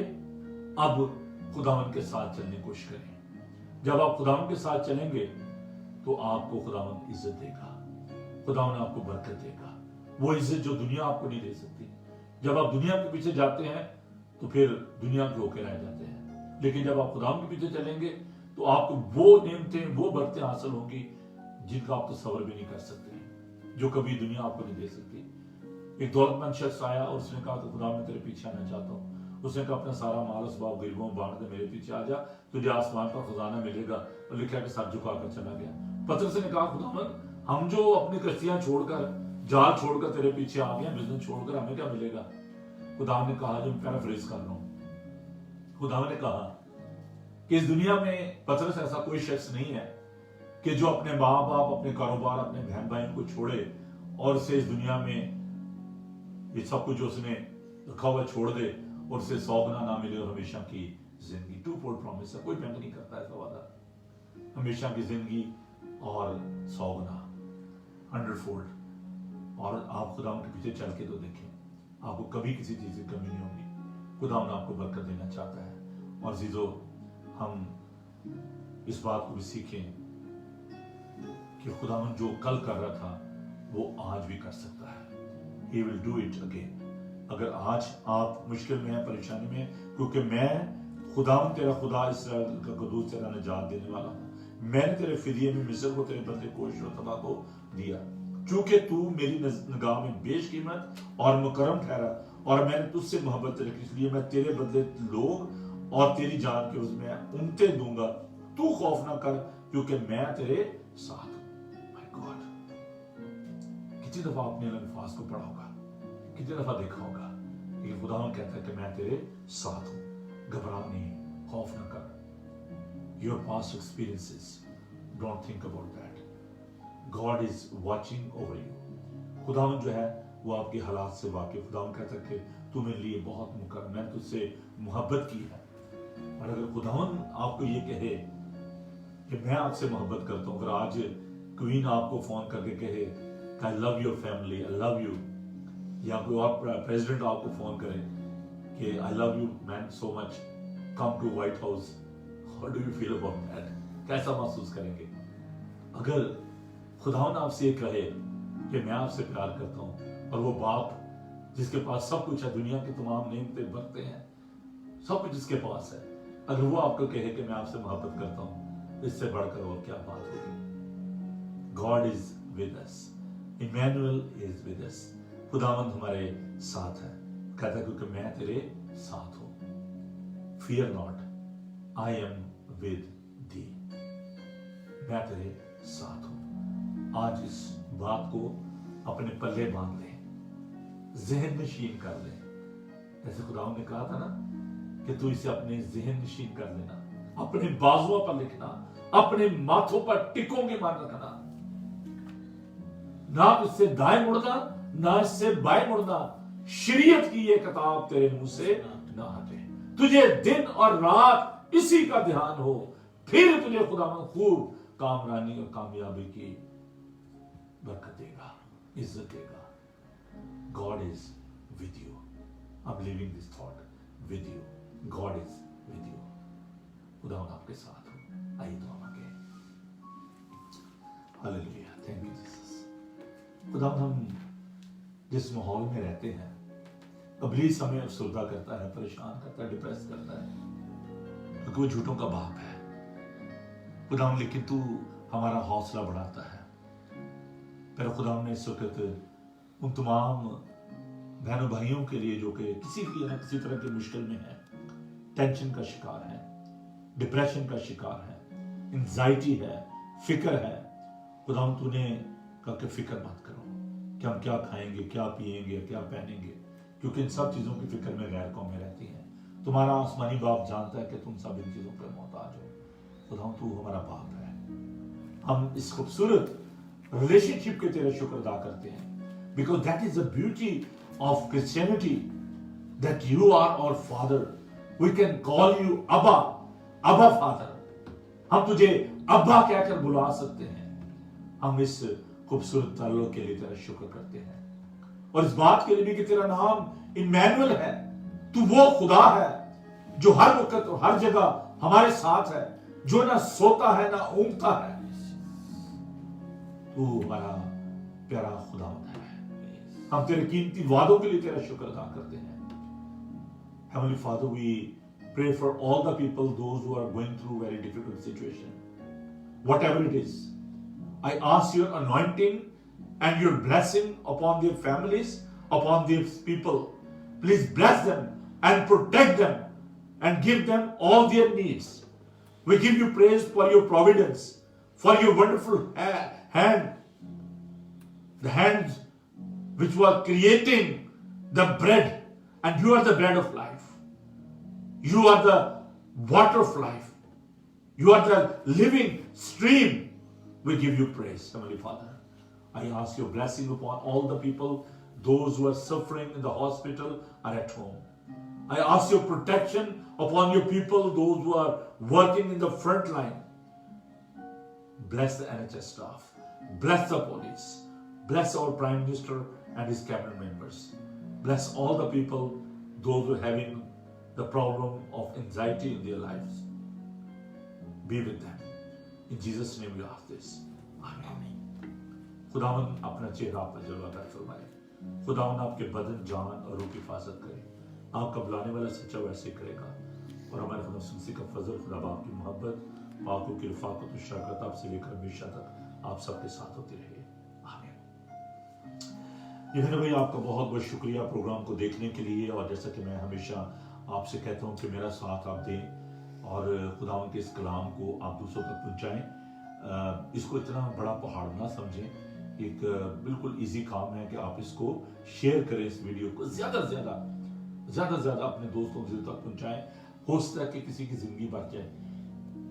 अब खुदावन के साथ चलने की कोशिश करें। जब आप खुदावन के साथ चलेंगे तो आपको खुदावन इज्जत देगा, खुदावन आपको बरकत देगा, वो इज्जत जो दुनिया आपको नहीं दे सकती। जब आप दुनिया के पीछे जाते हैं तो फिर दुनिया के होके रह जाते हैं, लेकिन जब आप खुदावन के पीछे चलेंगे तो आपको वो नेमतें, वो बरकतें हासिल होंगी जिनका आप तसव्वुर भी नहीं कर सकते, जो कभी दुनिया आपको नहीं दे सकती। एक दौलतमंद शख्स आया और उसने कहा कि खुदा मैं तेरे पीछे आना चाहता हूँ। उसने कहा अपना सारा माल असबाब गरीबों में बांट दे, मेरे पीछे आ जा, तुझे आसमान का खजाना मिलेगा। और लिखा कि सर झुकाकर चला गया। पतरस ने कहा खुदावंद हम जो अपनी कश्तियां छोड़कर, जाल छोड़कर तेरे पीछे आ गए, बिजनेस छोड़कर, हमें क्या मिलेगा? खुदावंद ने कहा, जो मैं पैराफ्रेज कर रहा हूं, खुदावंद ने कहा कि इस दुनिया में पतरस ऐसा कोई शख्स नहीं है کہ جو اپنے ماں باپ, اپنے کاروبار, اپنے بہن بھائیوں کو چھوڑے اور اسے اس دنیا میں یہ سب کچھ جو اس نے رکھا ہوا چھوڑ دے اور اسے 100 گنا نہ ملے اور ہمیشہ کی زندگی. 2-fold promise ہے, کوئی بینک نہیں کرتا ایسا وعدہ. ہمیشہ کی زندگی اور 100 گنا 100-fold. اور آپ خدا کے پیچھے چل کے تو دیکھیں, آپ کو کبھی کسی چیز کی کمی نہیں ہوگی. خدا آپ کو برکت دینا چاہتا ہے. اور عزیزو, ہم اس بات کو بھی سیکھیں کہ خدا جو کل کر رہا تھا وہ آج بھی کر سکتا ہے. He will do it again. اگر آج آپ مشکل میں ہیں, پریشانی میں, کیونکہ میں خدا تیرا خدا اسرائیل کا قدوس تیرا نجات دینے والا ہوں. میں نے تیرے فدیے میں مصر کو تیرے بدلے کوشش و تباہ کو دیا, چونکہ تو میری نگاہ میں بیش قیمت اور مکرم ٹھہرا اور میں نے تجھ سے محبت رکھی, اس لیے میں تیرے بدلے لوگ اور تیری جان کے عوض میں انتے دوں گا. تو خوف نہ کر کیونکہ میں تیرے ساتھ ہوں. My God. کتنی دفعہ آپ نے الفاظ کو پڑھا ہوگا, کتنی دفعہ دیکھا ہوگا, لیکن خدا کہتا ہے کہ میں تیرے ساتھ ہوں, گھبرا نہیں, خوف نہ کر. Your past experiences, don't think about that. God is watching over you. خداوند جو ہے وہ آپ کے حالات سے واقف. خداوند کہتا ہے کہ تو میرے لیے بہت مکرم, میں نے تجھ سے محبت کی ہے. اور اگر خداوند آپ کو یہ کہے کہ میں آپ سے محبت کرتا ہوں, اگر آج کوئین آپ کو فون کر کے کہے I love your family, I love you, یا کوئی اور پریزیڈنٹ آپ کو فون کرے کہ I love you man so much, come to White House, how do you feel about that? کیسا محسوس کریں گے؟ اگر خداوند آپ سے یہ کہے کہ میں آپ سے پیار کرتا ہوں, اور وہ باپ جس کے پاس سب کچھ ہے, دنیا کے تمام نعمتیں برتتے ہیں, سب کچھ جس کے پاس ہے, اگر وہ آپ کو کہے کہ میں آپ سے محبت کرتا ہوں, اس سے بڑھ کر اور کیا بات ہوگی. God is with us. Emmanuel is with us. خداوند ہمارے ساتھ ہے. کہتا ہے کیونکہ میں تیرے ساتھ ہوں. Fear not, I am with thee. میں تیرے ساتھ ہوں. آج اس بات کو اپنے پلے باندھ لیں, ذہن نشین کر لیں. جیسے خداوند نے کہا تھا نا کہ تو اسے اپنے ذہن نشین کر لینا, اپنے بازوؤں پر لکھنا, اپنے ماتھوں پر ٹکوں کے مان رکھنا. نہ اس سے دائیں مڑنا, نہ اس سے بائیں مڑنا. شریعت کی یہ کتاب تیرے منہ سے نہ ہٹے. تجھے دن اور رات اسی کا دھیان ہو, پھر تجھے خداوند خوب کامرانی اور کامیابی کی برکت دے گا, عزت دے گا. God is with you. I'm leaving this thought with you. God is with you. خداوند آپ کے ساتھ ہو. آئیے دعا مانگیں. ہاللیلویا. Thank you Jesus. خداوند ہم جس ماحول میں رہتے ہیں, ابلیس ہمیں افسردہ کرتا ہے, پریشان کرتا ہے, ڈپریس کرتا ہے, کیونکہ وہ جھوٹوں کا باپ ہے. خداوند لیکن تو ہمارا حوصلہ بڑھاتا ہے. پھر خداوند نے اس وقت ان تمام بہنوں بھائیوں کے لیے جو کہ کسی طرح کی مشکل میں ہیں, ٹینشن کا شکار ہیں, ڈپریشن کا شکار ہیں, انزائٹی ہے, فکر ہے, خداوند تو نے کہا کہ فکر مت کرو کہ ہم کیا کھائیں گے, کیا پیئیں گے, کیا پہنیں گے, کیونکہ ان سب چیزوں کی فکر میں غیر قومیں رہتی ہیں. تمہارا آسمانی باپ جانتا ہے کہ تم سب ان چیزوں پر محتاج ہو. خداوند تو ہمارا باپ ہے. ہم اس خوبصورت ریلیشن شپ کے تیرے شکر ادا کرتے ہیں, because that is the beauty of Christianity, that you are our father. We can call you Abba, Abba Father. ہم تجھے ابا کہہ کر بلا سکتے ہیں. ہم اس خوبصورت تعلق کے لیے تیرا شکر کرتے ہیں, اور اس بات کے لیے بھی کہ تیرا نام ایمینوئل ہے. تو وہ خدا ہے جو ہر وقت اور ہر جگہ ہمارے ساتھ ہے, جو نہ سوتا ہے نہ اونگتا ہے. تو ہمارا پیارا خدا ہے. ہم تیرے قیمتی وعدوں کے لیے تیرا شکر ادا کرتے ہیں. Heavenly Father, we pray for all the people, those who are going through very difficult situation. Whatever it is, I ask your anointing and your blessing upon their families, upon these people. Please bless them and protect them and give them all their needs. We give you praise for your providence, for your wonderful hand, the hands which were creating the bread, and you are the bread of life. You are the water of life. You are the living stream We give you praise, Heavenly Father. I ask your blessing upon all the people, those who are suffering in the hospital or at home. I ask your protection upon your people, those who are working in the front line. Bless the NHS staff. Bless the police. Bless our Prime Minister and his cabinet members. Bless all the people, those who are having the problem of anxiety in their lives. Be with them. In Jesus' name we ask this. Amen. खुदावन अपना चेहरा आप पर जलवागर फरमाए. खुदावन आपके बदन, जान और रूह की हिफाजत करे. आपका बुलाने वाला सच्चा वैसे करेगा. और हमारे खुदा सुनसी का फजल, खुदा बाप की मोहब्बत, पाकों की रफाकत और शफकत आप से लेकर हमेशा तक आप सबके साथ होती रहे. आमीन. इधर भाई आपका बहुत बहुत शुक्रिया प्रोग्राम को देखने के लिए. और जैसा कि मैं हमेशा आपसे कहता हूँ कि मेरा साथ आप दें और खुदावन के इस कलाम को आप दूसरों तक पहुँचाएं. इसको इतना बड़ा पहाड़ ना समझें. एक बिल्कुल इजी काम है कि आप इसको शेयर करें, इस वीडियो को ज्यादा से ज्यादा अपने दोस्तों के तक पहुंचाएं. हो सकता है कि किसी की जिंदगी बच जाए,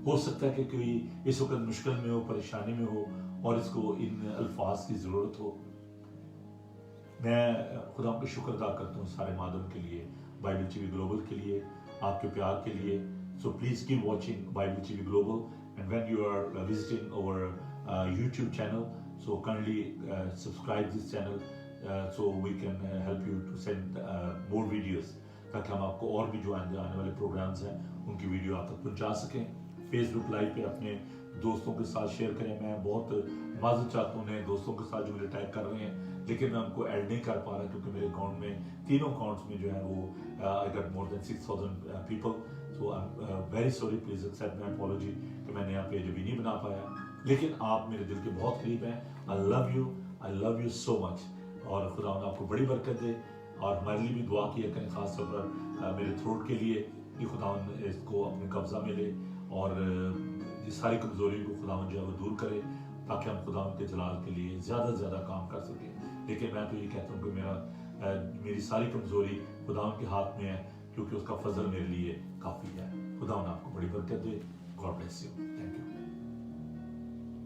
हो सकता है कि कोई इस वक्त मुश्किल में हो, परेशानी में हो और इसको इन अल्फाज की जरूरत हो. मैं खुदा को शुक्र अदा करता हूँ सारे माध्यम के लिए, बाइबल टीवी ग्लोबल के लिए, आपके प्यार के लिए. So please keep watching Bible TV global and when you are visiting our YouTube channel, so kindly subscribe this channel so we can help you to send more videos, ताकि हम आपको और भी जो आने वाले प्रोग्राम्स हैं उनकी वीडियो आप तक पहुंचा सकें. फेसबुक लाइव पे अपने दोस्तों के साथ शेयर करें. मैं बहुत माजूद चाहता हूँ उन्हें दोस्तों के साथ जो मुझे टैग कर रहे हैं, लेकिन मैं उनको ऐड नहीं कर पा रहा क्योंकि मेरे अकाउंट में तीनों अकाउंट्स में जो है वो I got more than 6,000 people. So I am very sorry, please accept my apology कि मैं नया पेज अभी नहीं बना पाया. लेकिन आप मेरे दिल के बहुत करीब हैं. I love you so much. और खुदा आपको बड़ी बरकत दे. और हमारे लिए भी दुआ किया करें, खास तौर पर मेरे थ्रोट के लिए कि खुदा इसको अपने कब्जा में ले और ये सारी कमजोरी को खुदा जो है वो दूर करे, ताकि हम खुदा के जलाल के लिए ज़्यादा से ज़्यादा काम कर सकें. लेकिन मैं तो ये कहता हूँ कि मेरी सारी कमजोरी खुदा के हाथ में है, क्योंकि उसका फजल मेरे लिए काफ़ी है. खुदा आपको बड़ी बरकत दे. God bless you.